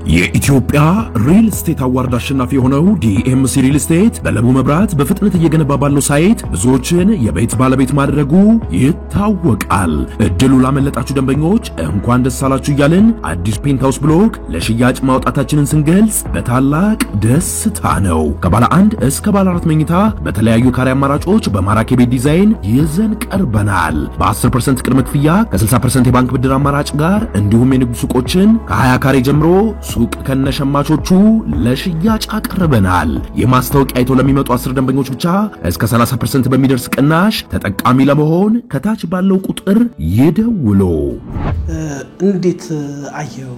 የኢትዮጵያ ሪል ስቴት አዋርድ አሸናፊ የሆነው ዲኤምሲ ሪል ስቴት በለቡ መብራት በፍጥነት እየገነባ ባለው ሳይት ብዙዎችን የቤት ባለቤት ማድረጉ ይታወቃል። እድሉ ላመለጣችሁ ደንበኞች እንኳን ደስ አላችሁ እያልን አዲስ ፔንታውስ ብሎክ ለሽያጭ ማውጣታችንን ስንገልጽ በታላቅ ደስታ ነው። ከባለ 1 እስከ ባለ 4 መኝታ በተለያዩ ካሬ አማራጮች በማራኪ ቤት ዲዛይን ይዘን ቀርበናል። በ10% ቅድመ ክፍያ ከ60% የባንክ ብድር አማራጭ ጋር እንዲሁም የንግድ ሱቆችን ከ20 ካሬ ጀምሮ ሱቅ ከነሸማቾቹ ለሽያጭ አቀርበናል። የማስታወቂያ አይቶ ለሚመጡ 10 ደንበኞች ብቻ እስከ 30% በሚደርስ ቅናሽ ተጠቃሚ ለመሆን ከታች ባለው ቁጥር ይደውሉ። እንዴት አየው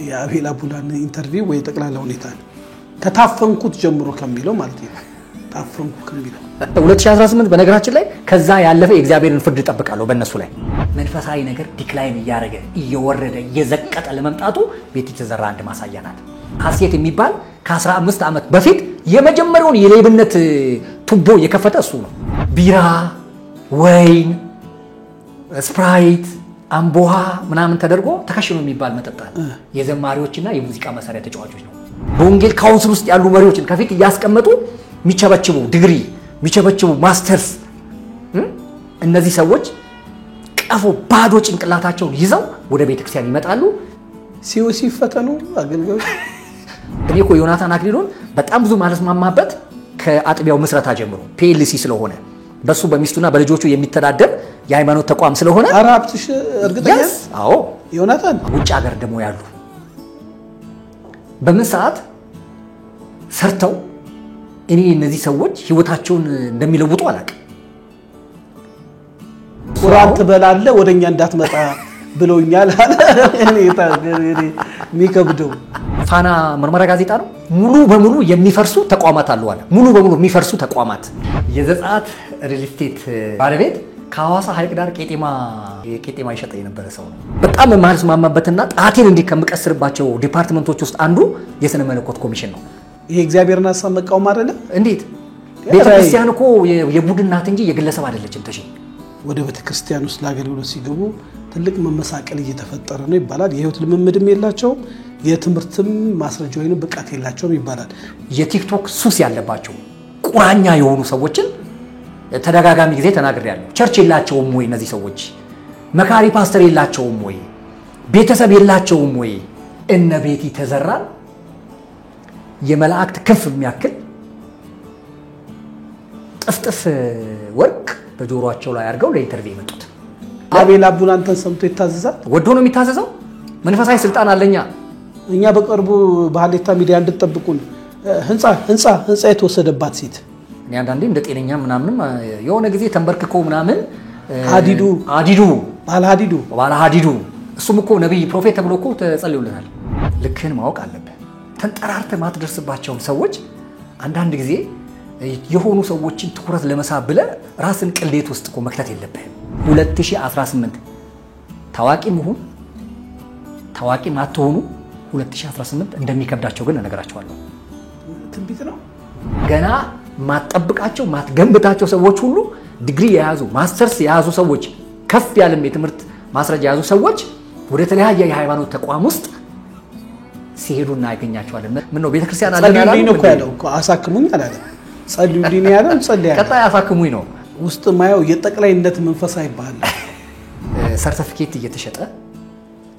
የአቤል አቡላን ኢንተርቪው ወይ ጠቅላላ ሁኔታ ከታፈንኩት ጀምሮ ከሚለው ማለት ነው። ታፈንኩ ከሚለው 2018 በነገራችን ላይ ከዛ ያለፈ የእግዚአብሔርን ፍርድ ተጠብቃለሁ በእነሱ ላይ መንፈሳዊ ነገር ዲክላይን እያረገ እየወረደ እየዘቀጠ ለመምጣቱ ቤት የተዘራ አንድ ማሳያ ናት። ሐሴት የሚባል ከ15 ዓመት በፊት የመጀመሪያውን የሌብነት ቱቦ የከፈተ እሱ ነው። ቢራ፣ ወይን፣ ስፕራይት፣ አምቦሃ ምናምን ተደርጎ ተከሽኖ የሚባል መጠጥ የዘማሪዎችና የሙዚቃ መሳሪያ ተጫዋቾች ነው። በወንጌል ካውንስል ውስጥ ያሉ መሪዎችን ከፊት እያስቀመጡ ሚቸበችቡ ዲግሪ ሚቸበችቡ ማስተርስ እነዚህ ሰዎች ቀፎ ባዶ ጭንቅላታቸውን ይዘው ወደ ቤተክርስቲያን ይመጣሉ። ሲኦሲ ፈተኑ አገልጋዮች እኔ እኮ ዮናታን አክሊሉን በጣም ብዙ ማለስማማበት ከአጥቢያው ምስረታ ጀምሮ ፒኤልሲ ስለሆነ በሱ በሚስቱና በልጆቹ የሚተዳደር የሃይማኖት ተቋም ስለሆነ አራብትሽ እርግጠኛ አዎ ዮናታን ውጭ ሀገር ደግሞ ያሉ በምን ሰዓት ሰርተው እኔ እነዚህ ሰዎች ህይወታቸውን እንደሚለውጡ አላውቅም። ቁርአን ትበላለ ወደኛ እንዳትመጣ ብለውኛል። እኔ ሚከብደው ፋና ምርመራ ጋዜጣ ነው። ሙሉ በሙሉ የሚፈርሱ ተቋማት አሉ አለ። ሙሉ በሙሉ የሚፈርሱ ተቋማት የዘጻት ሪል ስቴት ባለቤት ከሐዋሳ ሐይቅ ዳር ቄጤማ ይሸጥ የነበረ ሰው ነው። በጣም ማለስማማበትና ጣቴን እንዲህ ከምቀስርባቸው ዲፓርትመንቶች ውስጥ አንዱ የሥነ መለኮት ኮሚሽን ነው። ይሄ እግዚአብሔርና ሰው መቃወም አይደለም እንዴት? ቤተክርስቲያን እኮ የቡድን ናት እንጂ የግለሰብ አይደለችም። ተሽኝ ወደ ቤተክርስቲያን ውስጥ ለአገልግሎት ሲገቡ ትልቅ መመሳቀል እየተፈጠረ ነው ይባላል። የህይወት ልምምድም የላቸው የትምህርትም ማስረጃ ወይንም ብቃት የላቸውም ይባላል። የቲክቶክ ሱስ ያለባቸው ቁራኛ የሆኑ ሰዎችን ተደጋጋሚ ጊዜ ተናግሬያለሁ። ቸርች የላቸውም ወይ እነዚህ ሰዎች? መካሪ ፓስተር የላቸውም ወይ? ቤተሰብ የላቸውም ወይ? እነ ቤቲ ተዘራ የመላእክት ክንፍ የሚያክል ጥፍጥፍ ወርቅ በጆሮአቸው ላይ አድርገው ለኢንተርቪው የመጡት አቤል አቡላንተን ሰምቶ ይታዘዛል። ወዶ ነው የሚታዘዘው። መንፈሳዊ ስልጣን አለኛ። እኛ በቅርቡ በሐሌታ ሚዲያ እንድትጠብቁን ህንጻ የተወሰደባት ሴት እኔ አንዳንዴ እንደ ጤነኛ ምናምንም የሆነ ጊዜ ተንበርክኮ ምናምን ባለ ሀዲዱ እሱም እኮ ነብይ ፕሮፌት ተብሎ እኮ ተጸልዮልናል። ልክህን ማወቅ አለብህ። ተንጠራርተ ማትደርስባቸው ሰዎች አንዳንድ ጊዜ የሆኑ ሰዎችን ትኩረት ለመሳብ ብለ ራስን ቅሌት ውስጥ እኮ መክተት የለብህም። 2018 ታዋቂ ማትሆኑ 2018 እንደሚከብዳቸው ግን እነግራቸዋለሁ። ትንቢት ነው። ገና ማትጠብቃቸው ማትገንብታቸው ሰዎች ሁሉ ዲግሪ የያዙ ማስተርስ የያዙ ሰዎች ከፍ ያለም የትምህርት ማስረጃ የያዙ ሰዎች ወደ ተለያየ የሃይማኖት ተቋም ውስጥ ሲሄዱና ያገኛቸዋል። ምን ነው ቤተክርስቲያን አለ ያለው እኮ አሳክሙኝ አላለ። ጸልዩልኝ ያለው ጸልያ ቀጣይ አሳክሙኝ ነው። ውስጥ ማየው የጠቅላይነት መንፈስ አይባል ሰርቲፊኬት እየተሸጠ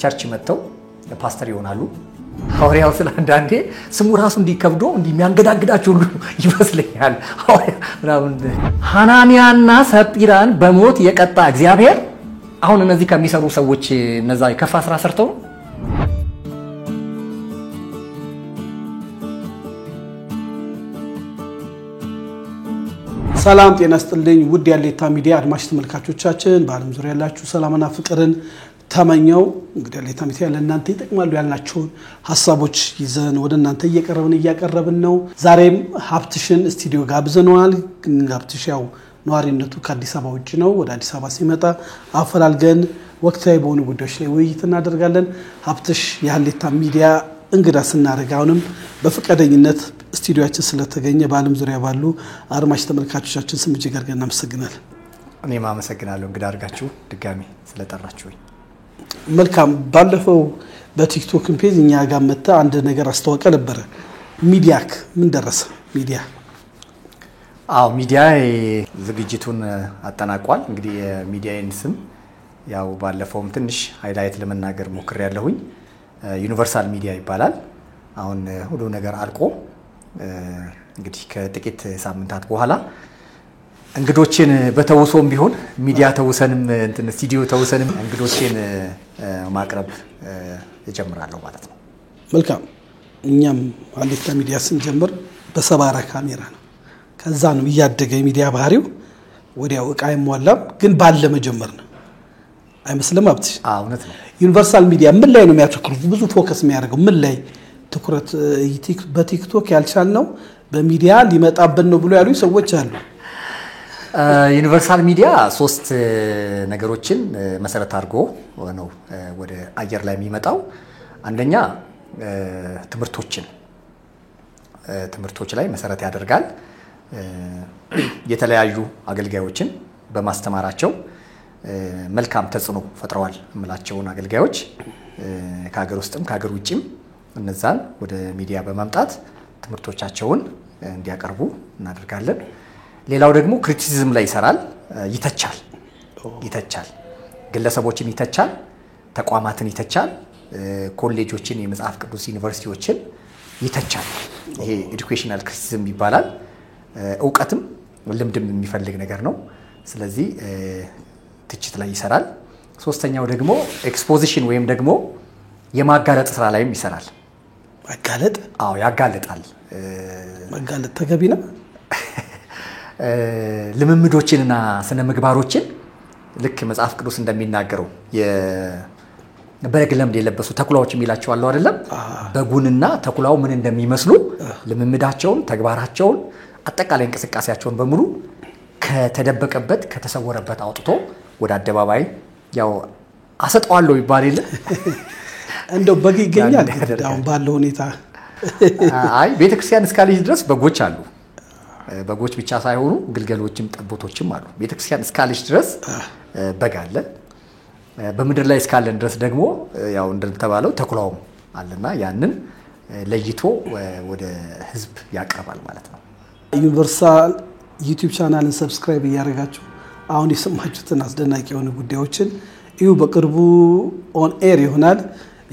ቸርች መጥተው ፓስተር ይሆናሉ። ሐዋርያው ስለአንዳንዴ ስሙ ራሱ እንዲከብዶ እንደሚያንገዳግዳቸው ሁሉ ይመስለኛል። ሐናንያና ሰጲራን በሞት የቀጣ እግዚአብሔር አሁን እነዚህ ከሚሰሩ ሰዎች እነዛ የከፋ ስራ ሰርተው ሰላም ጤና ይስጥልኝ ውድ የሐሌታ ሚዲያ አድማጭ ተመልካቾቻችን በዓለም ዙሪያ ያላችሁ ሰላምና ፍቅርን ተመኘው። እንግዲህ ሐሌታ ሚዲያ ለእናንተ ይጠቅማሉ ያልናቸውን ሐሳቦች ይዘን ወደ እናንተ እያቀረብን ነው። ዛሬም ሀብትሽን ስቱዲዮ ጋብዘነዋል። ሀብትሽ ያው ነዋሪነቱ ከአዲስ አበባ ውጭ ነው። ወደ አዲስ አበባ ሲመጣ አፈላልገን ወቅታዊ በሆኑ ጉዳዮች ላይ ውይይት እናደርጋለን። ሀብትሽ የሐሌታ ሚዲያ እንግዳ ስናደርግ አሁንም በፍቃደኝነት ስቱዲዮአችን ስለተገኘ በዓለም ዙሪያ ባሉ አድማጭ ተመልካቾቻችን ስም እጅግ አድርገን እናመሰግናለን። እኔም አመሰግናለሁ እንግዳ አድርጋችሁ ድጋሚ ስለጠራችሁኝ። መልካም ባለፈው በቲክቶክ ፔጅ እኛ ጋር መጣ አንድ ነገር አስተዋወቀ ነበር። ሚዲያክ ምን ደረሰ? ሚዲያ ሚዲያ ዝግጅቱን አጠናቋል። እንግዲህ የሚዲያዬን ስም ያው ባለፈውም ትንሽ ሃይላይት ለመናገር ሞክሬያለሁኝ። ዩኒቨርሳል ሚዲያ ይባላል። አሁን ሁሉ ነገር አልቆ እንግዲህ ከጥቂት ሳምንታት በኋላ እንግዶችን በተውሶም ቢሆን ሚዲያ ተውሰንም ስቱዲዮ ተውሰንም እንግዶችን ማቅረብ እጀምራለሁ ማለት ነው። መልካም። እኛም አሌታ ሚዲያ ስንጀምር በሰባራ ካሜራ ነው። ከዛ ነው እያደገ ሚዲያ ባህሪው ወዲያው እቃ አይሟላም፣ ግን ባለ መጀመር ነው አይመስልም? አብት እውነት ነው። ዩኒቨርሳል ሚዲያ ምን ላይ ነው የሚያተኩሩት? ብዙ ፎከስ የሚያደርገው ምን ላይ ትኩረት? በቲክቶክ ያልቻልነው በሚዲያ ሊመጣብን ነው ብሎ ያሉ ሰዎች አሉ። ዩኒቨርሳል ሚዲያ 3 ነገሮችን መሰረት አድርጎ ነው ወደ አየር ላይ የሚመጣው። አንደኛ ትምህርቶች ላይ መሰረት ያደርጋል። የተለያዩ አገልጋዮችን በማስተማራቸው መልካም ተጽዕኖ ፈጥረዋል የምላቸውን አገልጋዮች ከሀገር ውስጥም ከሀገር ውጭም እነዛን ወደ ሚዲያ በማምጣት ትምህርቶቻቸውን እንዲያቀርቡ እናደርጋለን። ሌላው ደግሞ ክሪቲሲዝም ላይ ይሰራል። ይተቻል፣ ግለሰቦችን ይተቻል፣ ተቋማትን ይተቻል፣ ኮሌጆችን፣ የመጽሐፍ ቅዱስ ዩኒቨርሲቲዎችን ይተቻል። ይሄ ኤዱኬሽናል ክሪቲሲዝም ይባላል። እውቀትም ልምድም የሚፈልግ ነገር ነው። ስለዚህ ትችት ላይ ይሰራል። ሶስተኛው ደግሞ ኤክስፖዚሽን ወይም ደግሞ የማጋለጥ ስራ ላይም ይሰራል። ማጋለጥ? ያጋለጣል። ማጋለጥ ተገቢ ነው። ልምምዶችንና ስነ ምግባሮችን ልክ መጽሐፍ ቅዱስ እንደሚናገረው በግ ለምድ የለበሱ ተኩላዎች የሚላቸው አለው አይደለም? በጉንና ተኩላው ምን እንደሚመስሉ ልምምዳቸውን፣ ተግባራቸውን፣ አጠቃላይ እንቅስቃሴያቸውን በሙሉ ከተደበቀበት ከተሰወረበት አውጥቶ ወደ አደባባይ ያው አሰጣዋለሁ ይባል የለ እንደው በግ ይገኛል አሁን ባለው ሁኔታ። ቤተክርስቲያን እስካለች ድረስ በጎች አሉ። በጎች ብቻ ሳይሆኑ ግልገሎችም ጠቦቶችም አሉ። ቤተክርስቲያን እስካለች ድረስ በግ አለ። በምድር ላይ እስካለን ድረስ ደግሞ ያው እንደተባለው ተኩላውም አለና ያንን ለይቶ ወደ ህዝብ ያቀርባል ማለት ነው። ዩኒቨርሳል ዩቲዩብ ቻናልን ሰብስክራይብ እያደረጋችሁ አሁን የሰማችሁትን አስደናቂ የሆኑ ጉዳዮችን እዩ። በቅርቡ ኦን ኤር ይሆናል።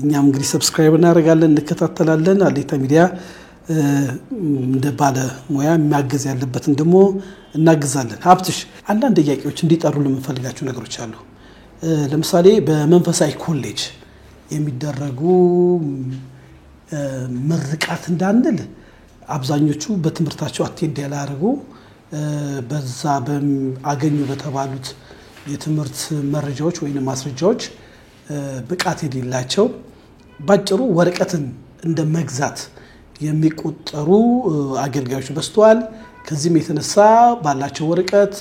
እኛም እንግዲህ ሰብስክራይብ እናደርጋለን፣ እንከታተላለን። አሌታ ሚዲያ እንደ ባለ ሙያ የሚያገዝ ያለበትን ደግሞ እናግዛለን። ሀብትሽ አንዳንድ ጥያቄዎች እንዲጠሩ ለምንፈልጋቸው ነገሮች አሉ። ለምሳሌ በመንፈሳዊ ኮሌጅ የሚደረጉ ምርቃት እንዳንል አብዛኞቹ በትምህርታቸው አቴንድ ያላደረጉ በዛ አገኙ በተባሉት የትምህርት መረጃዎች ወይም ማስረጃዎች ብቃት የሌላቸው ባጭሩ ወረቀትን እንደ መግዛት የሚቆጠሩ አገልጋዮች በስተዋል። ከዚህም የተነሳ ባላቸው ወረቀት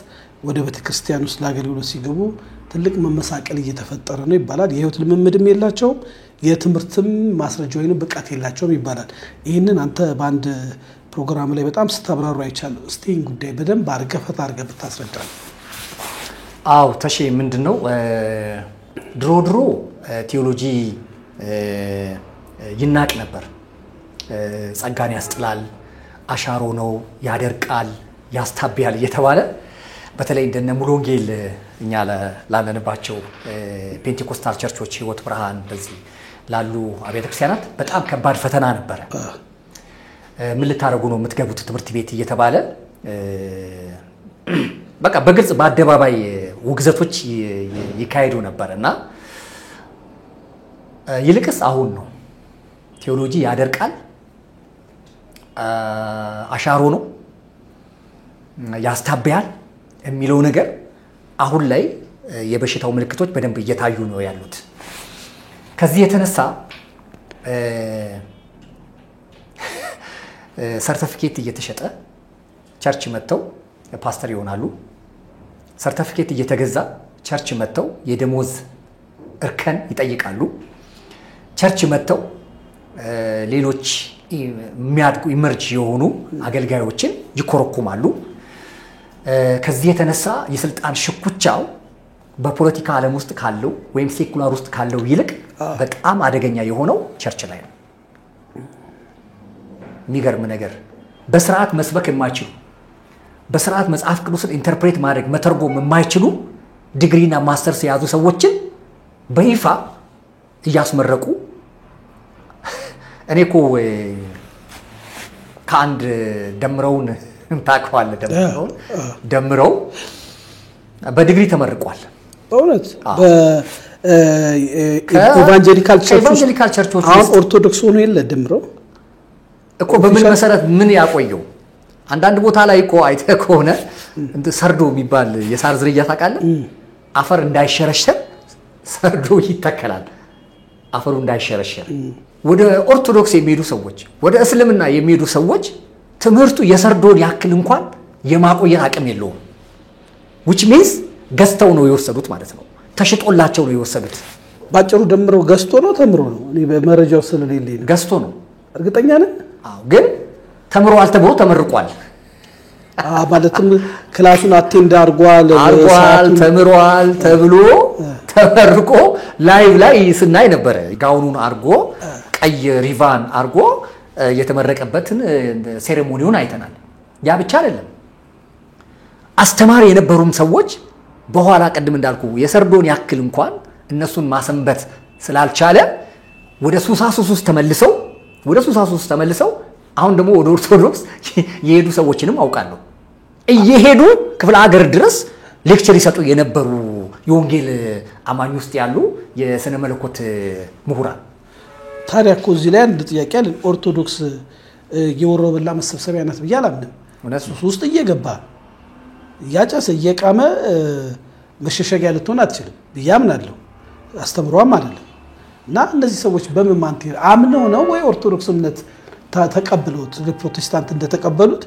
ወደ ቤተክርስቲያን ውስጥ ለአገልግሎት ሲገቡ ትልቅ መመሳቀል እየተፈጠረ ነው ይባላል። የህይወት ልምምድም የላቸውም፣ የትምህርትም ማስረጃ ወይም ብቃት የላቸውም ይባላል። ይህንን አንተ በአንድ ፕሮግራም ላይ በጣም ስታብራሩ አይቻለሁ። እስቲ ይህን ጉዳይ በደንብ አርገፈት አርገህ ብታስረዳል። ተሼ ምንድነው ድሮ ቴዎሎጂ ይናቅ ነበር። ጸጋን ያስጥላል፣ አሻሮ ነው፣ ያደርቃል፣ ያስታብያል እየተባለ በተለይ እንደነ ሙሉ ወንጌል እኛ ላለንባቸው ፔንቴኮስታል ቸርቾች፣ ህይወት ብርሃን በዚህ ላሉ አብያተ ክርስቲያናት በጣም ከባድ ፈተና ነበረ። ምን ልታረጉ ነው የምትገቡት ትምህርት ቤት እየተባለ በቃ በግልጽ በአደባባይ ውግዘቶች ይካሄዱ ነበርና ይልቅስ አሁን ነው ቴዎሎጂ ያደርቃል፣ አሻሮ ነው፣ ያስታብያል የሚለው ነገር አሁን ላይ የበሽታው ምልክቶች በደንብ እየታዩ ነው ያሉት። ከዚህ የተነሳ ሰርቲፊኬት እየተሸጠ ቸርች መጥተው ፓስተር ይሆናሉ። ሰርቲፊኬት እየተገዛ ቸርች መጥተው የደሞዝ እርከን ይጠይቃሉ። ቸርች መጥተው ሌሎች የሚያድጉ ኢመርጅ የሆኑ አገልጋዮችን ይኮረኩማሉ። ከዚህ የተነሳ የስልጣን ሽኩቻው በፖለቲካ ዓለም ውስጥ ካለው ወይም ሴኩላር ውስጥ ካለው ይልቅ በጣም አደገኛ የሆነው ቸርች ላይ ነው። የሚገርም ነገር በስርዓት መስበክ የማይችሉ በስርዓት መጽሐፍ ቅዱስን ኢንተርፕሬት ማድረግ መተርጎም የማይችሉ ዲግሪና ማስተርስ የያዙ ሰዎችን በይፋ እያስመረቁ እኔ እኮ ከአንድ ደምረውን ታውቀዋለህ? ደምረው በዲግሪ ተመርቋል። በእውነት በኢቫንጀሊካል ቸርቾች አሁን ኦርቶዶክስ ሆኖ የለ ደምረው እኮ በምን መሰረት ምን ያቆየው? አንዳንድ ቦታ ላይ እኮ አይተህ ከሆነ ሰርዶ የሚባል የሳር ዝርያ ታውቃለህ? አፈር እንዳይሸረሸር ሰርዶ ይተከላል። አፈሩ እንዳይሸረሸር ወደ ኦርቶዶክስ የሚሄዱ ሰዎች ወደ እስልምና የሚሄዱ ሰዎች ትምህርቱ የሰርዶን ያክል እንኳን የማቆየት አቅም የለውም። which means ገዝተው ነው የወሰዱት ማለት ነው። ተሽጦላቸው ነው የወሰዱት። ባጭሩ ደምረው ገዝቶ ነው ተምሮ ነው? እኔ በመረጃው ስለሌለኝ ነው። ገዝቶ ነው። እርግጠኛ ነህ? አዎ፣ ግን ተምሯል ተብሎ ተመርቋል። ማለትም ክላሱን አቴንድ አድርጓል ተምሯል ተብሎ ተመርቆ ላይቭ ላይ ስናይ ነበረ። ጋውኑን አድርጎ ቀይ ሪቫን አድርጎ የተመረቀበትን ሴሬሞኒውን አይተናል። ያ ብቻ አይደለም። አስተማሪ የነበሩም ሰዎች በኋላ ቀድም እንዳልኩ የሰርዶን ያክል እንኳን እነሱን ማሰንበት ስላልቻለ ወደ ሱሳሱስ ተመልሰው አሁን ደግሞ ወደ ኦርቶዶክስ የሄዱ ሰዎችንም አውቃለሁ። እየሄዱ ክፍለ ሀገር ድረስ ሌክቸር ይሰጡ የነበሩ የወንጌል አማኝ ውስጥ ያሉ የስነ መለኮት ምሁራን። ታዲያ እኮ እዚህ ላይ አንድ ጥያቄ አለ። ኦርቶዶክስ የወሮበላ መሰብሰቢያ ናት ብዬ አላምንም። ሱስ ውስጥ እየገባ ያጨሰ እየቃመ መሸሸጊያ ልትሆን አትችልም ብዬ አምናለሁ። አስተምሯም አይደለም። እና እነዚህ ሰዎች በምን ማንቴር አምነው ነው ወይ ኦርቶዶክስ እምነት ተቀብለውት ፕሮቴስታንት እንደተቀበሉት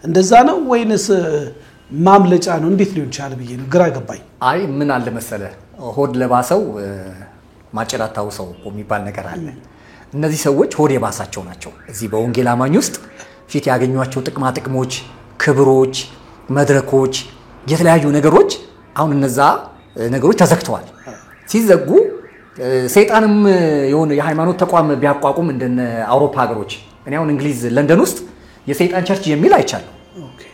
እንደዛ ነው ወይንስ ማምለጫ ነው? እንዴት ሊሆን ይችላል ብዬ ነው ግራ ገባኝ። አይ ምን አለ መሰለ ሆድ ለባሰው ማጨራታው ሰው የሚባል ነገር አለ። እነዚህ ሰዎች ሆድ የባሳቸው ናቸው። እዚህ በወንጌል አማኝ ውስጥ ፊት ያገኟቸው ጥቅማ ጥቅሞች፣ ክብሮች፣ መድረኮች፣ የተለያዩ ነገሮች አሁን እነዛ ነገሮች ተዘግተዋል። ሲዘጉ ሰይጣንም የሆነ የሃይማኖት ተቋም ቢያቋቁም እንደነ አውሮፓ ሀገሮች እኔ አሁን እንግሊዝ ለንደን ውስጥ የሰይጣን ቸርች የሚል አይቻለሁ።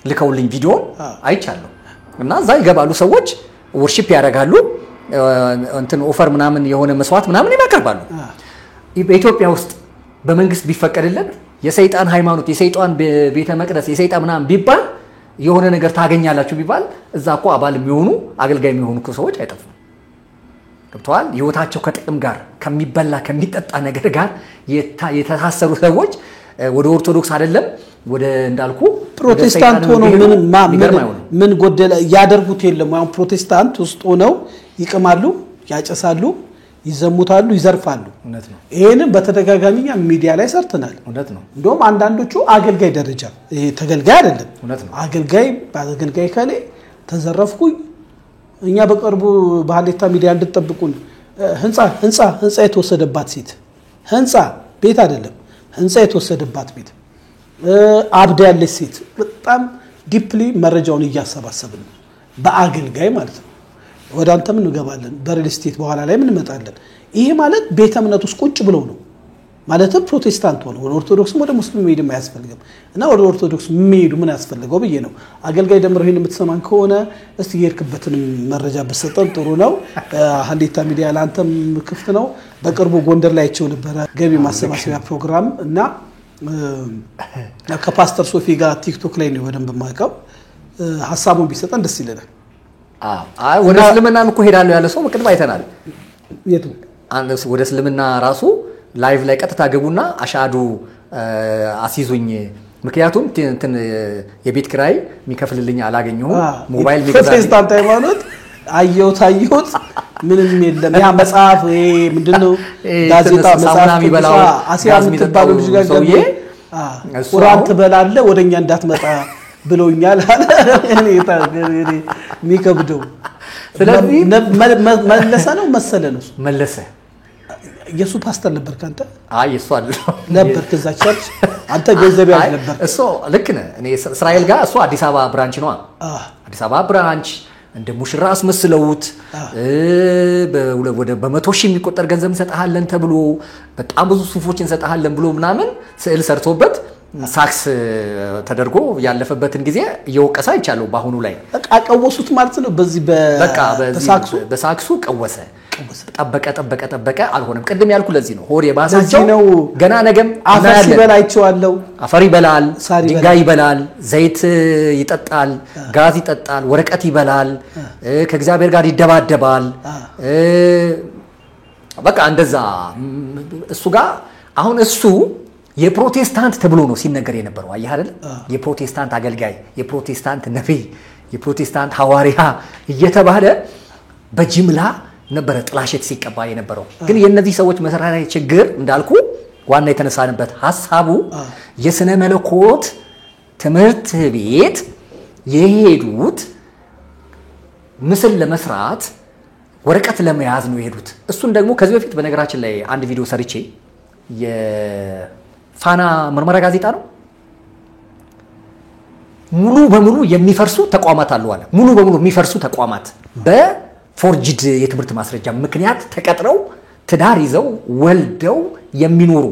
ልከውልኝ ቪዲዮን አይቻለሁ። እና እዛ ይገባሉ ሰዎች ወርሺፕ ያደርጋሉ። እንትን ኦፈር ምናምን የሆነ መስዋዕት ምናምን ያቀርባሉ። በኢትዮጵያ ውስጥ በመንግስት ቢፈቀድለት የሰይጣን ሃይማኖት የሰይጣን ቤተ መቅደስ የሰይጣን ምናምን ቢባል የሆነ ነገር ታገኛላችሁ ቢባል እዛ እኮ አባል የሚሆኑ አገልጋይ የሚሆኑ ሰዎች አይጠፉም። ገብተዋል። ህይወታቸው ከጥቅም ጋር ከሚበላ ከሚጠጣ ነገር ጋር የተሳሰሩ ሰዎች ወደ ኦርቶዶክስ አይደለም ወደ እንዳልኩ ፕሮቴስታንት ሆነው ምን ጎደለ ያደርጉት የለም። አሁን ፕሮቴስታንት ውስጥ ሆነው ይቀማሉ፣ ያጨሳሉ፣ ይዘሙታሉ፣ ይዘርፋሉ። እውነት ነው። ይሄንን በተደጋጋሚ ሚዲያ ላይ ሰርተናል። እውነት ነው። እንደውም አንዳንዶቹ አገልጋይ ደረጃ ይሄ ተገልጋይ አይደለም አገልጋይ ካለ ተዘረፍኩኝ እኛ በቅርቡ በሐሌታ ሚዲያ እንድትጠብቁን ህንጻ የተወሰደባት ሴት ቤት አይደለም ህንጻ የተወሰደባት ቤት አብዳ ያለች ሴት በጣም ዲፕሊ መረጃውን እያሰባሰብን በአገልጋይ ማለት ነው። ወደ አንተም እንገባለን በሪል ስቴት በኋላ ላይ ምን እንመጣለን። ይሄ ማለት ቤተ እምነት ውስጥ ቁጭ ብለው ነው ማለትም ፕሮቴስታንት ሆነው ወደ ኦርቶዶክስም ወደ ሙስሊም መሄድ አያስፈልግም። እና ወደ ኦርቶዶክስ መሄዱ ምን ያስፈልገው ብዬ ነው። አገልጋይ ደምረው ይሄን የምትሰማን ከሆነ እስቲ የርክበትን መረጃ በሰጠን ጥሩ ነው። ሐሌታ ሚዲያ ላንተም ክፍት ነው። በቅርቡ ጎንደር ላይ አይቼው ነበር ገቢ ማሰባሰቢያ ፕሮግራም እና ከፓስተር ሶፊ ጋር ቲክቶክ ላይ ነው በደንብ ማቀው ሐሳቡን ቢሰጠን ደስ ይለናል። አይ ወደ እስልምናም እኮ ሄዳለሁ ያለ ሰው በቅድም አይተናል። የቱ ወደ እስልምና ራሱ ላይቭ ላይ ቀጥታ ገቡና አሻዱ አሲዙኝ ምክንያቱም እንትን የቤት ኪራይ የሚከፍልልኝ አላገኘሁም ሞባይል ሚገዛልኝ ፕሮቴስታንት ሃይማኖት አየሁት ምንም የለም። ያ መጽሐፍ ምንድነው ጋዜጣ መጽሐፍ የሚበላው አሲያም ተባሉ ልጅ ጋር ገቡ ቁርአን ትበላለህ ወደኛ እንዳትመጣ ብሎኛል አለ። እኔ የሚከብደው ስለዚህ መለሰ ነው መሰለ ነው መለሰ የሱ ፓስተር ነበር ካንተ? አይ እሱ አይደለም ነበር ከዛ ቸርች አንተ ገንዘብ ያዝ ነበር። እሱ ልክ ነህ። እኔ እስራኤል ጋር እሱ አዲስ አበባ ብራንች ነው። አዲስ አበባ ብራንች እንደ ሙሽራ አስመስለውት በመቶ ሺህ የሚቆጠር ገንዘብ እንሰጣለን ተብሎ በጣም ብዙ ሱፎች እንሰጣለን ብሎ ምናምን ስዕል ሰርቶበት ሳክስ ተደርጎ ያለፈበትን ጊዜ እየወቀሰ አይቻለው ባሁኑ ላይ በቃ ቀወሱት ማለት ነው በዚህ በሳክሱ ቀወሰ ጠበቀ አልሆነም ቅድም ያልኩ ለዚህ ነው ሆድ የባሳቸው ገና ነገም አፈር ይበላይቸዋለው አፈር ይበላል ድንጋይ ይበላል ዘይት ይጠጣል ጋዝ ይጠጣል ወረቀት ይበላል ከእግዚአብሔር ጋር ይደባደባል በቃ እንደዛ እሱ ጋር አሁን እሱ የፕሮቴስታንት ተብሎ ነው ሲነገር የነበረው አየህ አይደል የፕሮቴስታንት አገልጋይ የፕሮቴስታንት ነብይ የፕሮቴስታንት ሐዋርያ እየተባለ በጅምላ ነበረ ጥላሸት ሲቀባ የነበረው ግን የነዚህ ሰዎች መሰረታዊ ችግር እንዳልኩ ዋና የተነሳንበት ሐሳቡ የስነ መለኮት ትምህርት ቤት የሄዱት ምስል ለመስራት ወረቀት ለመያዝ ነው የሄዱት እሱን ደግሞ ከዚህ በፊት በነገራችን ላይ አንድ ቪዲዮ ሰርቼ የፋና ምርመራ ጋዜጣ ነው ሙሉ በሙሉ የሚፈርሱ ተቋማት አሉ አለ ሙሉ በሙሉ የሚፈርሱ ተቋማት ፎርጅድ የትምህርት ማስረጃ ምክንያት ተቀጥረው ትዳር ይዘው ወልደው የሚኖሩ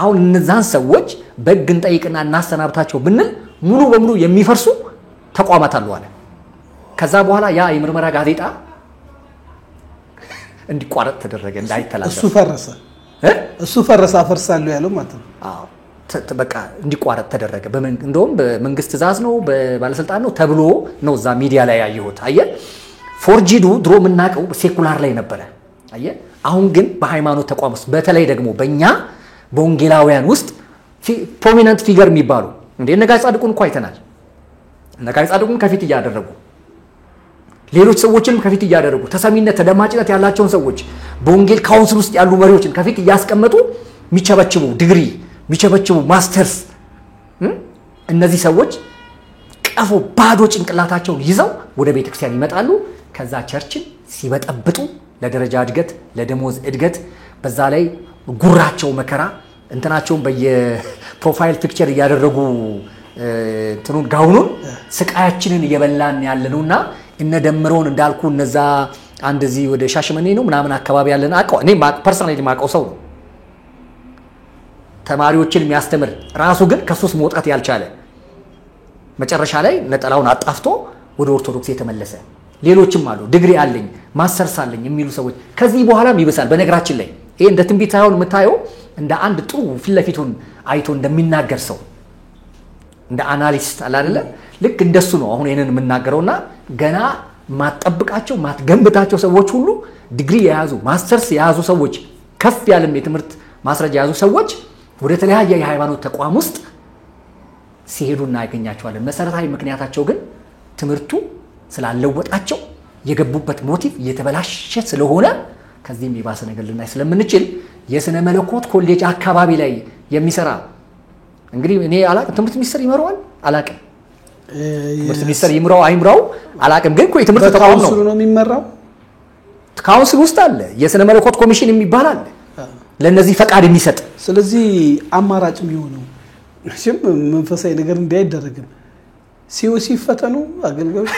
አሁን እነዛን ሰዎች በግን ጠይቅና እናሰናብታቸው ብንል ሙሉ በሙሉ የሚፈርሱ ተቋማት አሉ አለ ከዛ በኋላ ያ የምርመራ ጋዜጣ እንዲቋረጥ ተደረገ እንዳይተላለፍ እሱ ፈረሰ አፈርሳለሁ ያለው ማለት ነው አዎ በቃ እንዲቋረጥ ተደረገ እንደውም በመንግስት ትዕዛዝ ነው በባለስልጣን ነው ተብሎ ነው እዛ ሚዲያ ላይ ያየሁት አየ ፎርጂዱ ድሮ ምናቀው ሴኩላር ላይ ነበር አየ አሁን ግን በሃይማኖት ተቋም ውስጥ በተለይ ደግሞ በእኛ በወንጌላውያን ውስጥ ፕሮሚነንት ፊገር የሚባሉ እንደ ነጋይ ጻድቁን እንኳን አይተናል ነጋይ ጻድቁን ከፊት ያደረጉ ሌሎች ሰዎችንም ከፊት ያደረጉ ተሰሚነት ተደማጭነት ያላቸውን ሰዎች በወንጌል ካውንስል ውስጥ ያሉ መሪዎችን ከፊት ያስቀመጡ ሚቸበችቡ ዲግሪ ሚቸበችቡ ማስተርስ እነዚህ ሰዎች ቀፎ ባዶ ጭንቅላታቸውን ይዘው ወደ ቤተክርስቲያን ይመጣሉ ከዛ ቸርችን ሲበጠብጡ ለደረጃ እድገት ለደሞዝ እድገት በዛ ላይ ጉራቸው መከራ እንትናቸውን በየፕሮፋይል ፒክቸር ያደረጉ እንትኑን ጋውኑን ስቃያችንን እየበላን ያለነውና እነ ደምሮን እንዳልኩ እነዛ አንድ እዚህ ወደ ሻሽመኔ ነው ምናምን አካባቢ ያለን አቀው እኔ ፐርሰናሊ ማቀው ሰው ነው ተማሪዎችን የሚያስተምር ራሱ ግን ከሱስ መውጣት ያልቻለ መጨረሻ ላይ ነጠላውን አጣፍቶ ወደ ኦርቶዶክስ የተመለሰ ሌሎችም አሉ ዲግሪ አለኝ ማስተርስ አለኝ የሚሉ ሰዎች ከዚህ በኋላም ይበሳል በነገራችን ላይ ይሄ እንደ ትንቢት ሳይሆን የምታየው እንደ አንድ ጥሩ ፊትለፊቱን አይቶ እንደሚናገር ሰው እንደ አናሊስት አለ አይደለ ልክ እንደሱ ነው አሁን ይሄንን የምናገረውና ገና ማጠብቃቸው ማትገንብታቸው ሰዎች ሁሉ ዲግሪ የያዙ ማስተርስ የያዙ ሰዎች ከፍ ያለም የትምህርት ማስረጃ የያዙ ሰዎች ወደ ተለያየ የሃይማኖት ተቋም ውስጥ ሲሄዱና ያገኛቸዋለን መሰረታዊ ምክንያታቸው ግን ትምህርቱ ስላለወጣቸው የገቡበት ሞቲቭ የተበላሸ ስለሆነ ከዚህም ይባሰ ነገር ልናይ ስለምንችል የስነ መለኮት ኮሌጅ አካባቢ ላይ የሚሰራ እንግዲህ እኔ አላቅም ትምህርት ሚኒስትር ይመራዋል አላቅም ትምህርት ሚኒስትር ይምራው አይምራው አላቅም ግን ኮይ ትምህርት ተቋም ነው ነው የሚመራው ካውንስል ውስጥ አለ የስነ መለኮት ኮሚሽን የሚባል አለ ለነዚህ ፈቃድ የሚሰጥ ስለዚህ አማራጭ የሚሆነው እሺም መንፈሳዊ ነገር እንዳይደረግም ሲኦሲ ፈተኑ አገልጋዮች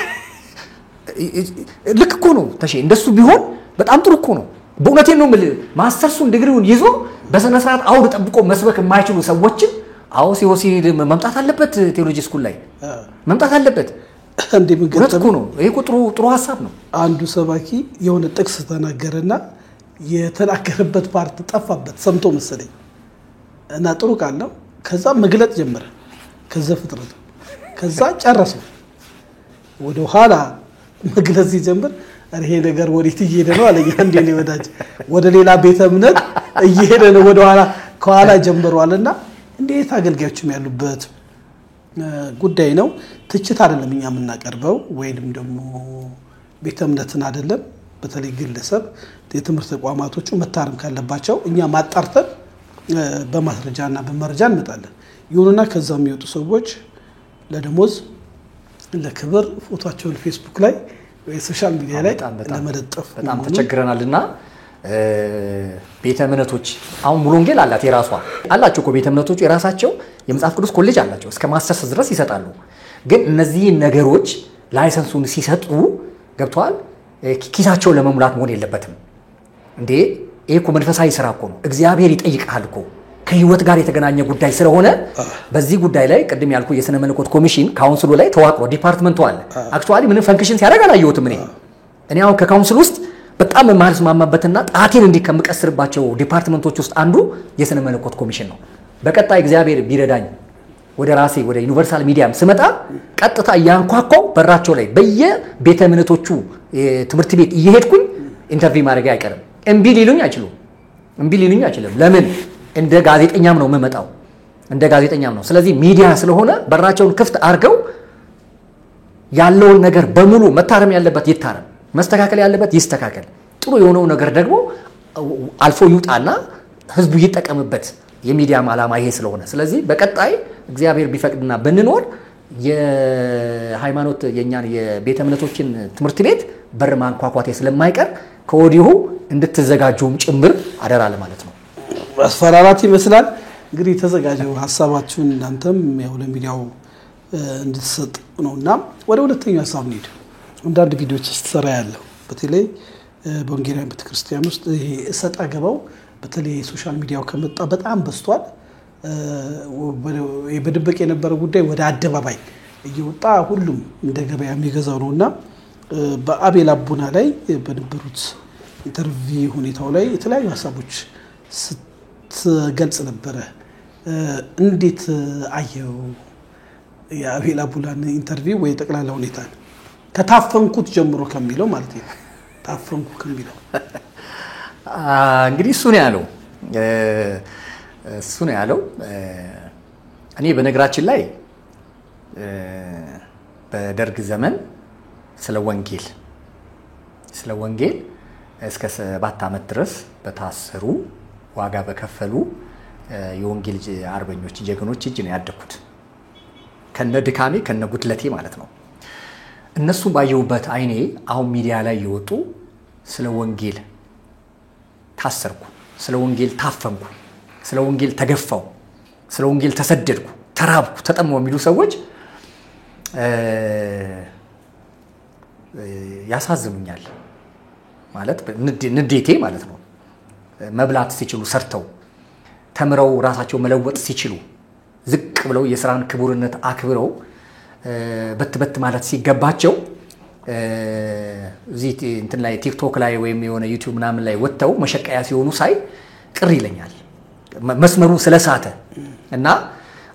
ልክ እኮ ነው ተሼ እንደሱ ቢሆን በጣም ጥሩ እኮ ነው በእውነቴን ነው ማስተርሱን ዲግሪውን ይዞ በሰነ ስርዓት አውድ ጠብቆ መስበክ የማይችሉ ሰዎችን አው ሲኦሲ መምጣት አለበት ቴዎሎጂ ስኩል ላይ መምጣት አለበት እንዴ ምንገጠም ነው ይሄ ጥሩ ሐሳብ ነው አንዱ ሰባኪ የሆነ ጥቅስ ተናገረና የተናገረበት ፓርት ጠፋበት ሰምቶ መሰለኝ እና ጥሩ ቃል ነው ከዛ መግለጥ ጀመረ ከዛ ፍጥረት ከዛ ጨረሰው ወደ ኋላ መግለጽ ሲጀምር ይሄ ነገር ወዴት እየሄደ ነው አለኝ አንዴ ነው ወዳጅ ወደ ሌላ ቤተ እምነት እየሄደ ነው ወደ ኋላ ከኋላ ጀምሯልና እንዴት አገልጋዮችም ያሉበት ጉዳይ ነው ትችት አይደለም እኛ የምናቀርበው ወይንም ደግሞ ቤተ እምነትን አይደለም በተለይ ግለሰብ የትምህርት ተቋማቶቹ መታረም ካለባቸው እኛ ማጣርተን በማስረጃና በመረጃ እንመጣለን ይሁንና ከዛ የሚወጡ ሰዎች ለደሞዝ ለክብር ፎቶአቸውን ፌስቡክ ላይ ወይ ሶሻል ሚዲያ ላይ ለመለጠፍ በጣም ተቸግረናልና ቤተ እምነቶች አሁን ሙሉ ወንጌል አላት የራሷ አላቸው እኮ ቤተ እምነቶቹ የራሳቸው የመጽሐፍ ቅዱስ ኮሌጅ አላቸው እስከ ማስተርስ ድረስ ይሰጣሉ ግን እነዚህ ነገሮች ላይሰንሱን ሲሰጡ ገብቷል ኪሳቸውን ለመሙላት መሆን የለበትም እንዴ ይሄ እኮ መንፈሳዊ ስራ እኮ ነው እግዚአብሔር ይጠይቃል እኮ ከህይወት ጋር የተገናኘ ጉዳይ ስለሆነ በዚህ ጉዳይ ላይ ቀድም ያልኩ የሥነ መለኮት ኮሚሽን ካውንስሉ ላይ ተዋቅሮ ዲፓርትመንቱ አለ አክቹአሊ ምንም ፈንክሽን ሲያደርግ አላየሁትም እኔ አሁን ከካውንስሉ ውስጥ በጣም ማልስማማበትና ጣቴን እንዲከምቀስርባቸው ዲፓርትመንቶች ውስጥ አንዱ የሥነ መለኮት ኮሚሽን ነው በቀጣይ እግዚአብሔር ቢረዳኝ ወደ ራሴ ወደ ዩኒቨርሳል ሚዲያም ስመጣ ቀጥታ ያንኳኳው በራቸው ላይ በየቤተ እምነቶቹ ትምህርት ቤት እየሄድኩኝ ኢንተርቪው ማድረግ አይቀርም እምቢ ሊሉኝ አይችሉም ለምን እንደ ጋዜጠኛም ነው የምመጣው እንደ ጋዜጠኛም ነው ስለዚህ ሚዲያ ስለሆነ በራቸውን ክፍት አርገው ያለውን ነገር በሙሉ መታረም ያለበት ይታረም መስተካከል ያለበት ይስተካከል ጥሩ የሆነው ነገር ደግሞ አልፎ ይውጣና ህዝቡ ይጠቀምበት የሚዲያም ዓላማ ይሄ ስለሆነ ስለዚህ በቀጣይ እግዚአብሔር ቢፈቅድና በእንኖር የሃይማኖት የኛን የቤተ እምነቶችን ትምህርት ቤት በር ማንኳኳቴ ስለማይቀር ከወዲሁ እንድትዘጋጁም ጭምር አደራ ለማለት ነው አስፈራራት ይመስላል እንግዲህ ተዘጋጁ ሐሳባችሁን እናንተም ያው ለሚዲያው እንድትሰጥ ነውና ወደ ሁለተኛው ሐሳብ እንሂድ አንዳንድ ቪዲዮዎች ስትሰራ ያለው በተለይ በወንጌላውያን ቤተክርስቲያን ውስጥ ይሄ እሰጣ ገባው በተለይ ሶሻል ሚዲያው ከመጣ በጣም በስቷል በድብቅ የነበረው ጉዳይ ወደ አደባባይ እየወጣ ሁሉም እንደ ገበያ የሚገዛው ነውና በአቤል አቡና ላይ በነበሩት ኢንተርቪው ሁኔታው ላይ የተለያዩ ሐሳቦች ስትገልጽ ነበር እንዴት አየው የአቤል አቡናን ኢንተርቪው ወይ ጠቅላላ ሁኔታ ከታፈንኩት ጀምሮ ከሚለው ማለት ነው ታፈንኩ ከሚለው እንግዲህ እሱ ነው ያለው እኔ በነገራችን ላይ በደርግ ዘመን ስለ ወንጌል እስከ 7 ዓመት ድረስ በታሰሩ ዋጋ በከፈሉ የወንጌል አርበኞች ጀግኖች እጅ ነው ያደኩት ከነ ድካሜ ከነ ጉድለቴ ማለት ነው እነሱ ባየውበት አይኔ አሁን ሚዲያ ላይ ይወጡ ስለ ወንጌል ታሰርኩ ስለ ወንጌል ታፈንኩ ስለ ወንጌል ተገፋው ስለ ወንጌል ተሰደድኩ ተራብኩ ተጠመው የሚሉ ሰዎች ያሳዝኑኛል ማለት ንዴቴ ማለት ነው መብላት ሲችሉ ሰርተው ተምረው ራሳቸው መለወጥ ሲችሉ ዝቅ ብለው የሥራን ክቡርነት አክብረው በትበት ማለት ሲገባቸው እዚህ እንትን ላይ ቲክቶክ ላይ ወይም የሆነ ዩቲዩብ ምናምን ላይ ወጥተው መሸቀያ ሲሆኑ ሳይ ቅር ይለኛል መስመሩ ስለሳተ እና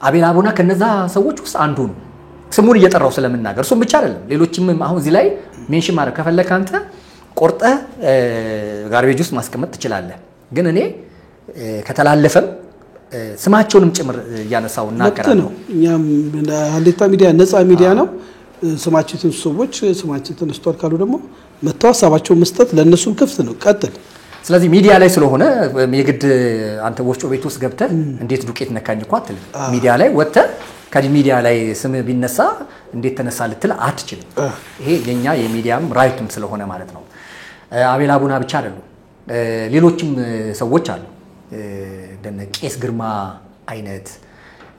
አቤል አቡና ከነዛ ሰዎች ውስጥ አንዱ ነው ስሙን እየጠራው ስለምናገር እሱም ብቻ አይደለም ሌሎችም አሁን እዚህ ላይ ሜንሽን ማድረግ ከፈለክ አንተ ቆርጠ ጋርቤጅ ውስጥ ማስቀመጥ ትችላለህ ግን እኔ ከተላለፈም ስማቸውንም ጭምር ያነሳው እናቀራለሁ እኛም ሀሌታ ሚዲያ ነፃ ሚዲያ ነው ስማችሁን ሰዎች ስማችሁን ስቶር ካሉ ደግሞ መተው ሐሳባቸውን መስጠት ለነሱም ክፍት ነው ቀጥል ስለዚህ ሚዲያ ላይ ስለሆነ የግድ አንተ ወፍጮ ቤት ውስጥ ገብተህ እንዴት ዱቄት ነካኝ እኮ አትልም ሚዲያ ላይ ወጥተህ ከሚዲያ ላይ ስም ቢነሳ እንዴት ተነሳ ልትል አትችልም ይሄ የኛ የሚዲያም ራይቱም ስለሆነ ማለት ነው አቤል አቡና ብቻ አይደሉም ሌሎችም ሰዎች አሉ እንደነ ቄስ ግርማ አይነት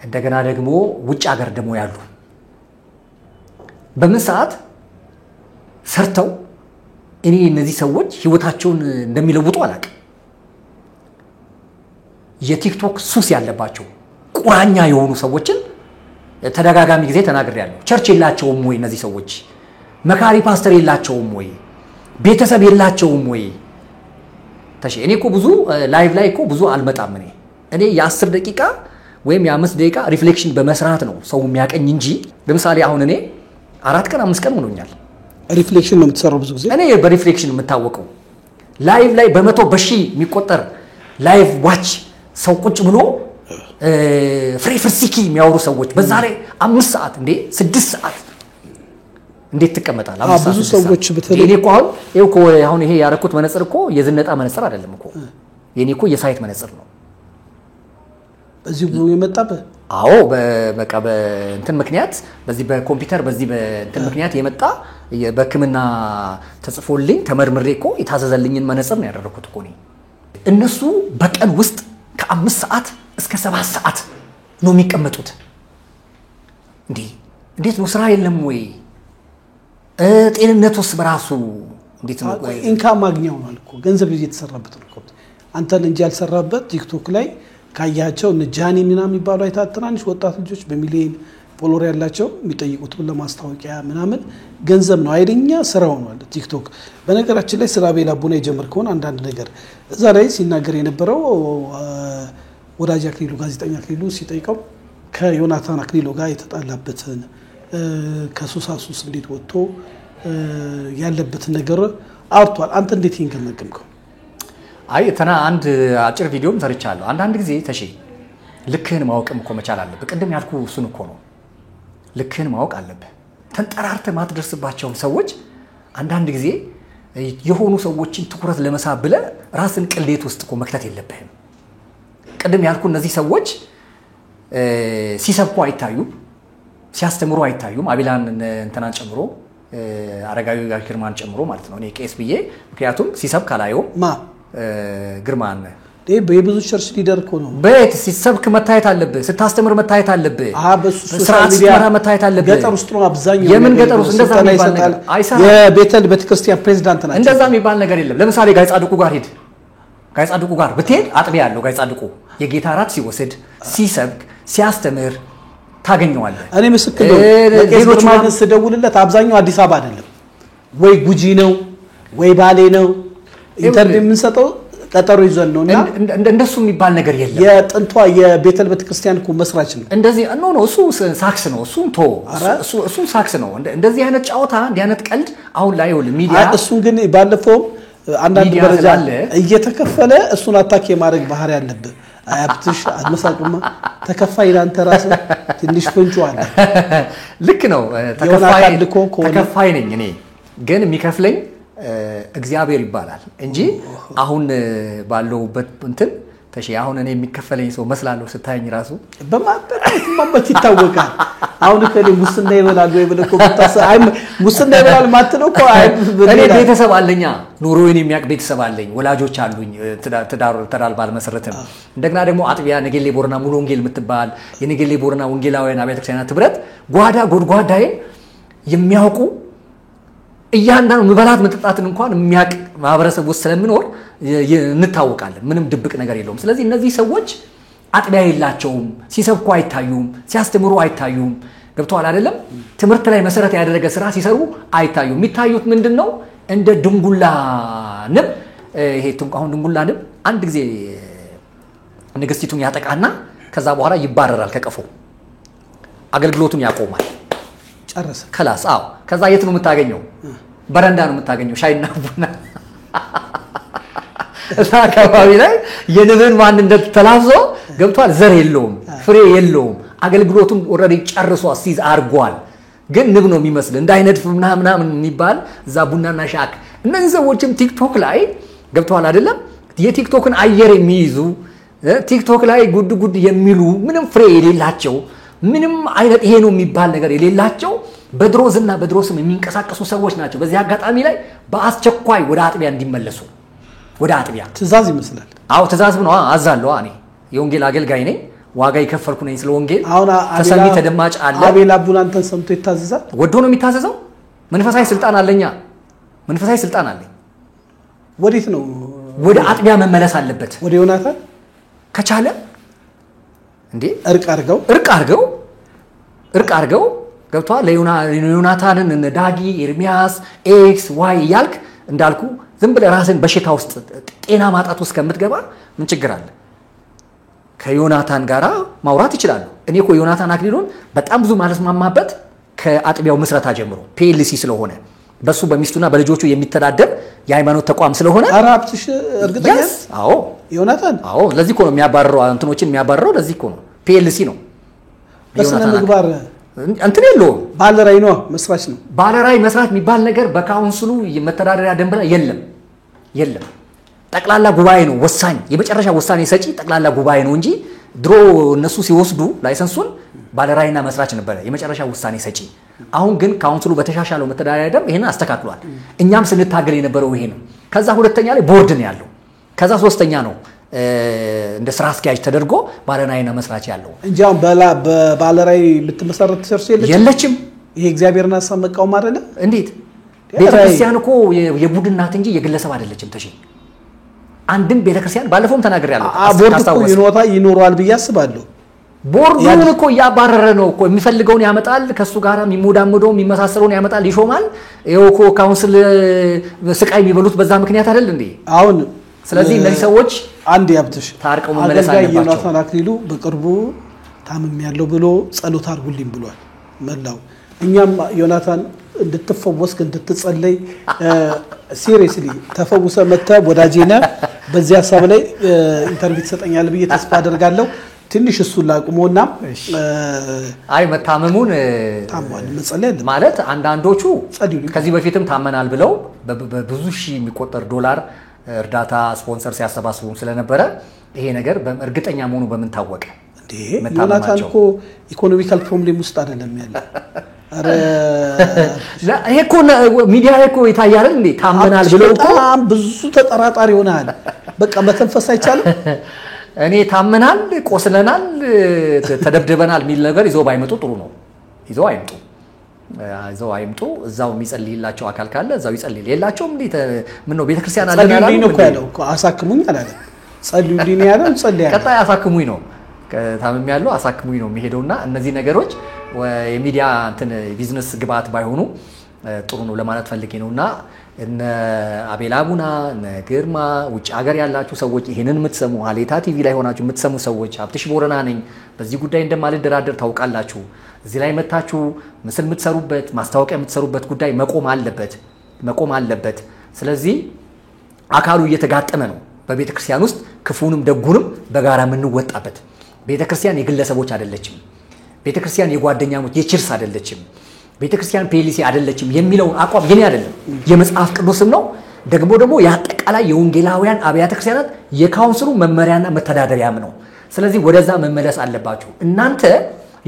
እንደገና ደግሞ ውጭ ሀገር ደግሞ ያሉ በምን ሰዓት ሰርተው እኔ እነዚህ ሰዎች ህይወታቸውን እንደሚለውጡ አላውቅም የቲክቶክ ሱስ ያለባቸው ቁራኛ የሆኑ ሰዎችን ተደጋጋሚ ጊዜ ተናግሬያለሁ ቸርች የላቸውም ወይ እነዚህ ሰዎች መካሪ ፓስተር የላቸውም ወይ ቤተሰብ የላቸውም ወይ እኔ እኮ ብዙ ላይቭ ላይ እኮ ብዙ አልመጣም እኔ የ10 ደቂቃ ወይም የ5 ደቂቃ ሪፍሌክሽን በመስራት ነው ሰው የሚያቀኝ እንጂ ለምሳሌ አሁን እኔ 4 ቀን 5 ቀን ሆኖኛል ሪፍሌክሽን ነው የምትሰራው ብዙ ጊዜ እኔ በሪፍሌክሽን የምታወቀው ላይቭ ላይ በመቶ በሺ የሚቆጠር ላይቭ ዋች ሰው ቁጭ ብሎ ፍሪ ፍርሲኪ የሚያወሩ ሰዎች በዛ ላይ 5 ሰዓት እንዴ 6 ሰዓት እንዴት ተቀመጣል ብዙ ሰዎች በተለይ እኔ እኮ አሁን ይሄ ያረኩት መነጽር እኮ የዝነጣ መነጽር አይደለም እኮ የኔ እኮ የሳይት መነጽር ነው በዚህ ብሎ የመጣበት አዎ በቃ በእንትን ምክንያት በዚህ በኮምፒውተር በዚህ በእንትን ምክንያት የመጣ በህክምና ተጽፎልኝ ተመርምሬ እኮ የታዘዘልኝን መነጽር ነው ያደረኩት እኮ እኔ እነሱ በቀን ውስጥ ከ5 ሰዓት እስከ 7 ሰዓት ነው የሚቀመጡት እንዴት ነው ስራ የለም ወይ ጤንነቱስ በራሱ እንዴት ነው? ኢንካም ማግኛው ነው አልኩ ገንዘብ እየተሰራበት ነው። አንተን እንጂ ያልሰራበት ቲክቶክ ላይ ካያቸው እነ ጃኒ ምናምን የሚባሉ አይታትናንሽ ወጣት ልጆች በሚሊዮን ፎሎወር ያላቸው የሚጠይቁት ለማስታወቂያ ምናምን ገንዘብ ነው አይደኛ ስራው ነው አለ ቲክቶክ። በነገራችን ላይ ስራ ቤላ ቡና የጀመርከውን አንዳንድ ነገር እዛ ላይ ሲናገር የነበረው ወዳጅ አክሊሉ ጋዜጠኛ አክሊሉ ሲጠይቀው ከዮናታን አክሊሉ ጋር የተጣላበትን ከሱሳሱስ እንዴት ወጥቶ ያለበትን ነገር አውርቷል። አንተ እንዴት ይንገመግምከው? አይ ተና አንድ አጭር ቪዲዮም ሰርቻለሁ። አንዳንድ ጊዜ ተሺ ልክህን ማወቅም እኮ መቻል አለብህ። ቅድም ያልኩ እሱን እኮ ነው። ልክህን ማወቅ አለብህ። ተንጠራርተህ ማትደርስባቸው ሰዎች አንዳንድ ጊዜ የሆኑ ሰዎችን ትኩረት ለመሳብ ብለህ ራስን ቅሌት ውስጥ እኮ መክተት የለብህም። ቅድም ያልኩ እነዚህ ሰዎች ሲሰብኩ አይታዩም፣ ሲያስተምሩ አይታዩም። አቢላን እንተናን ጨምሮ አረጋዊ ግርማን ጨምሮ ማለት ነው። እኔ ቄስ ብዬ ምክንያቱም ሲሰብክ አላየው ግርማን በብዙ ቸርች ሊደር እኮ ነው። ቤት ሲሰብክ መታየት አለብህ፣ ስታስተምር መታየት አለብህ፣ በስርዓት ሲመራ መታየት አለብህ። ገጠር ውስጥ ነው አብዛኛው። የምን ገጠር ውስጥ እንደዛ የሚባል ነገር አይሰራም። የቤተል ቤተክርስቲያን ፕሬዝዳንት ናቸው። እንደዛ የሚባል ነገር የለም። ለምሳሌ ጋይ ጻድቁ ጋር ሄድ፣ ጋይ ጻድቁ ጋር ብትሄድ አጥቢያ ያለው ጋይ ጻድቁ የጌታ ራት ሲወስድ ሲሰብክ ሲያስተምር ታገኘዋለህ። እኔ ምስክር ነው። ሌሎች ማለት ስደውልለት አብዛኛው አዲስ አበባ አይደለም ወይ ጉጂ ነው ወይ ባሌ ነው ኢንተርቪው የምንሰጠው ቀጠሮ ይዘን ነውና እንደሱ የሚባል ነገር የለም። የጥንቷ የቤተል ቤተክርስቲያን እኮ መስራች ነው። እንደዚህ ነው እሱ ሳክስ ነው። እሱ ሳክስ ነው። እንደዚህ አይነት ጫወታ እንዲህ አይነት ቀልድ አሁን ላይ ይኸውልህ ሚዲያ እሱን ግን ባለፈው አንዳንድ ደረጃ እየተከፈለ እሱን አታክ የማድረግ ባህሪ ያለበት አያብትሽ አድመሳቁማ ተከፋይ ላንተ ራስ ትንሽ ፍንጩ አለ። ልክ ነው። ተከፋይ ነኝ እኔ ግን የሚከፍለኝ እግዚአብሔር ይባላል እንጂ አሁን ባለውበት እንትን ተሺ አሁን እኔ የሚከፈለኝ ሰው መስላለሁ ስታየኝ ራሱ በማበት ይታወቃል። አሁን ከኔ ሙስና ይበላል ወይ ብለህ ቆጣሳ አይ ሙስና ይበላል ማትለው እኮ አይ እኔ ቤተሰብ አለኛ ኑሮዬን የሚያቅ ቤተሰብ አለኝ፣ ወላጆች አሉኝ፣ ትዳር ባልመሰረትም እንደገና ደግሞ አጥቢያ ነገሌ ቦረና ሙሉ ወንጌል የምትባል የነገሌ ቦረና ወንጌላውያን አብያተ ክርስቲያናት ህብረት ጓዳ ጎድጓዳዬ የሚያውቁ እያንዳንዱ መበላት መጠጣትን እንኳን የሚያቅ ማህበረሰብ ውስጥ ስለምኖር እንታወቃለን። ምንም ድብቅ ነገር የለውም። ስለዚህ እነዚህ ሰዎች አጥቢያ የላቸውም፣ ሲሰብኩ አይታዩም፣ ሲያስተምሩ አይታዩም። ገብቷል አይደለም? ትምህርት ላይ መሰረት ያደረገ ስራ ሲሰሩ አይታዩም። የሚታዩት ምንድነው? እንደ ድንጉላ ንብ። ይሄ አሁን ድንጉላ ንብ አንድ ጊዜ ንግስቲቱን ያጠቃና ከዛ በኋላ ይባረራል ከቀፎ አገልግሎቱን ያቆማል። ጨረሰ ከላስ አዎ። ከዛ የት ነው የምታገኘው? በረንዳ ነው የምታገኘው። ሻይና ቡና እዛ አካባቢ ላይ የንብን ማንነት ተላብሶ ገብቷል። ዘር የለውም፣ ፍሬ የለውም። አገልግሎቱን ኦሬዲ ጨርሶ ሲዝ አርጓል። ግን ንብ ነው የሚመስል እንዳይነድፍ ምናምን የሚባል እዛ ቡናና ሻክ። እነዚህ ሰዎችም ቲክቶክ ላይ ገብቷል አይደለም? የቲክቶክን አየር የሚይዙ ቲክቶክ ላይ ጉድ የሚሉ ምንም ፍሬ የሌላቸው ምንም አይነት ይሄ ነው የሚባል ነገር የሌላቸው በድሮዝና በድሮስም የሚንቀሳቀሱ ሰዎች ናቸው። በዚህ አጋጣሚ ላይ በአስቸኳይ ወደ አጥቢያ እንዲመለሱ ወደ አጥቢያ ትእዛዝ ይመስላል። አዎ ትእዛዝ ነው። አዛለሁ። እኔ የወንጌል አገልጋይ ነኝ፣ ዋጋ ይከፈልኩ ነኝ። ስለ ወንጌል ተሰሚ ተደማጭ አለ። አቤላ ቡናንተን ሰምቶ ይታዘዛል። ወዶ ነው የሚታዘዘው። መንፈሳዊ ስልጣን አለኛ፣ መንፈሳዊ ስልጣን አለኝ። ወዴት ነው? ወደ አጥቢያ መመለስ አለበት። ወደ ዮናታን ከቻለ እንዴ እርቅ አርገው ገብቷል። ለዮናታንን እነ ዳጊ ኤርሚያስ ኤክስ ዋይ ያልክ እንዳልኩ ዝም ብለህ ራስን በሽታ ውስጥ ጤና ማጣት ውስጥ ከምትገባ ምን ችግር አለ? ከዮናታን ጋራ ማውራት ይችላል። እኔ እኮ ዮናታን አክሊሉን በጣም ብዙ ማለት ማማበት ከአጥቢያው ምስረታ ጀምሮ ፒኤልሲ ስለሆነ በሱ በሚስቱና በልጆቹ የሚተዳደር የሃይማኖት ተቋም ስለሆነ አራብትሽ እርግጠኛ ነህ? አዎ ዮናታን አዎ። ለዚህ እኮ ነው የሚያባረረው፣ እንትኖችን የሚያባረረው ለዚህ እኮ ነው። ፒኤልሲ ነው። በስነ ምግባር እንትን የለውም። ባለራይ ነው፣ መስራች ነው። ባለራይ መስራት የሚባል ነገር በካውንስሉ የመተዳደሪያ ደንብ ላይ የለም። ጠቅላላ ጉባኤ ነው ወሳኝ፣ የመጨረሻ ውሳኔ ሰጪ ጠቅላላ ጉባኤ ነው እንጂ ድሮ እነሱ ሲወስዱ ላይሰንሱን ባለራይና መስራች ነበረ የመጨረሻ ውሳኔ ሰጪ። አሁን ግን ካውንስሉ በተሻሻለው መተዳደሪያ ደንብ ይሄን አስተካክሏል። እኛም ስንታገል የነበረው ይሄ ነው። ከዛ ሁለተኛ ላይ ቦርድ ነው ያለው። ከዛ ሶስተኛ ነው እንደ ስራ አስኪያጅ ተደርጎ ባለራይና መስራች ያለው እንጂ አሁን በባለራይ የምትመሰረት ቸርች የለችም። የለችም። ይሄ እግዚአብሔርን ሐሳብ መቃወም አይደለም። እንዴት ቤተክርስቲያን እኮ የቡድን ናት እንጂ የግለሰብ አይደለችም ተሺ አንድም ቤተክርስቲያን ባለፈውም ተናግሬያለሁ ቦርድ ይኖራል ብዬ አስባለሁ ቦርዱን እኮ ያባረረ ነው እኮ የሚፈልገውን ያመጣል ከሱ ጋር የሚሞዳሞደው የሚመሳሰለውን ያመጣል ይሾማል ይሄው እኮ ካውንስል ስቃይ የሚበሉት በዛ ምክንያት አይደል እንዴ አሁን ስለዚህ እነዚህ ሰዎች አንድ ያብትሽ ታርቀው መመለስ አለባቸው ዮናታን አክሊሉ በቅርቡ ታምም ያለው ብሎ ጸሎት አድርጉልኝ ብሏል መላው እኛም ዮናታን እንድትፈወስክ እንድትጸለይ ሲሪየስሊ ተፈውሰ መጣ ወዳጄና በዚህ ሐሳብ ላይ ኢንተርቪው ተሰጠኛል ብዬ ተስፋ አደርጋለሁ ትንሽ እሱ ላቁሞና አይ መታመሙን ታሟል መጸለይ ማለት አንዳንዶቹ ከዚህ በፊትም ታመናል ብለው በብዙ ሺህ የሚቆጠር ዶላር እርዳታ ስፖንሰር ሲያሰባስቡ ስለነበረ ይሄ ነገር በእርግጠኛ መሆኑ በምን ታወቀ እንዴ ዮናታን እኮ ኢኮኖሚካል ፕሮብሌም ውስጥ አይደለም ያለ አረ ይሄ እኮ ሚዲያ ላይ እኮ ይታያል እንዴ ታመናል ብለው እኮ ብዙ ተጠራጣሪ ሆናል በቃ መተንፈስ አይቻልም እኔ ታመናል ቆስለናል ተደብድበናል ሚል ነገር ይዘው ባይመጡ ጥሩ ነው ይዘው አይምጡ እዛው የሚጸልይላቸው አካል ካለ እዛው ይጸልይ የላቸውም እንዴ ምን ነው ቤተክርስቲያን አለና ነው ያለው አሳክሙኝ አላለ ጸልዩልኝ ያለው ጸልያ ቀጣይ አሳክሙኝ ነው ታመም ያለው አሳክሙኝ ነው የሚሄደውና እነዚህ ነገሮች የሚዲያ እንትን ቢዝነስ ግብአት ባይሆኑ ጥሩ ነው ለማለት ፈልጌ ነውና እነ አቤላቡና እነ ግርማ ውጭ ሀገር ያላችሁ ሰዎች ይሄንን የምትሰሙ ሀሌታ ቲቪ ላይ ሆናችሁ የምትሰሙ ሰዎች ሀብትሽ ቦረና ነኝ በዚህ ጉዳይ እንደማልደራደር ታውቃላችሁ እዚህ ላይ መታችሁ ምስል የምትሰሩበት ማስታወቂያ የምትሰሩበት ጉዳይ መቆም አለበት ስለዚህ አካሉ እየተጋጠመ ነው በቤተክርስቲያን ውስጥ ክፉንም ደጉንም በጋራ የምንወጣበት ቤተክርስቲያን የግለሰቦች አይደለችም ቤተክርስቲያን የጓደኛሞች የችርስ አይደለችም ቤተክርስቲያን ፔሊሲ አይደለችም የሚለው አቋም የኔ አይደለም የመጽሐፍ ቅዱስም ነው ደግሞ ያጠቃላይ የወንጌላውያን አብያተ ክርስቲያናት የካውንስሉ መመሪያና መተዳደሪያም ነው ስለዚህ ወደዛ መመለስ አለባችሁ እናንተ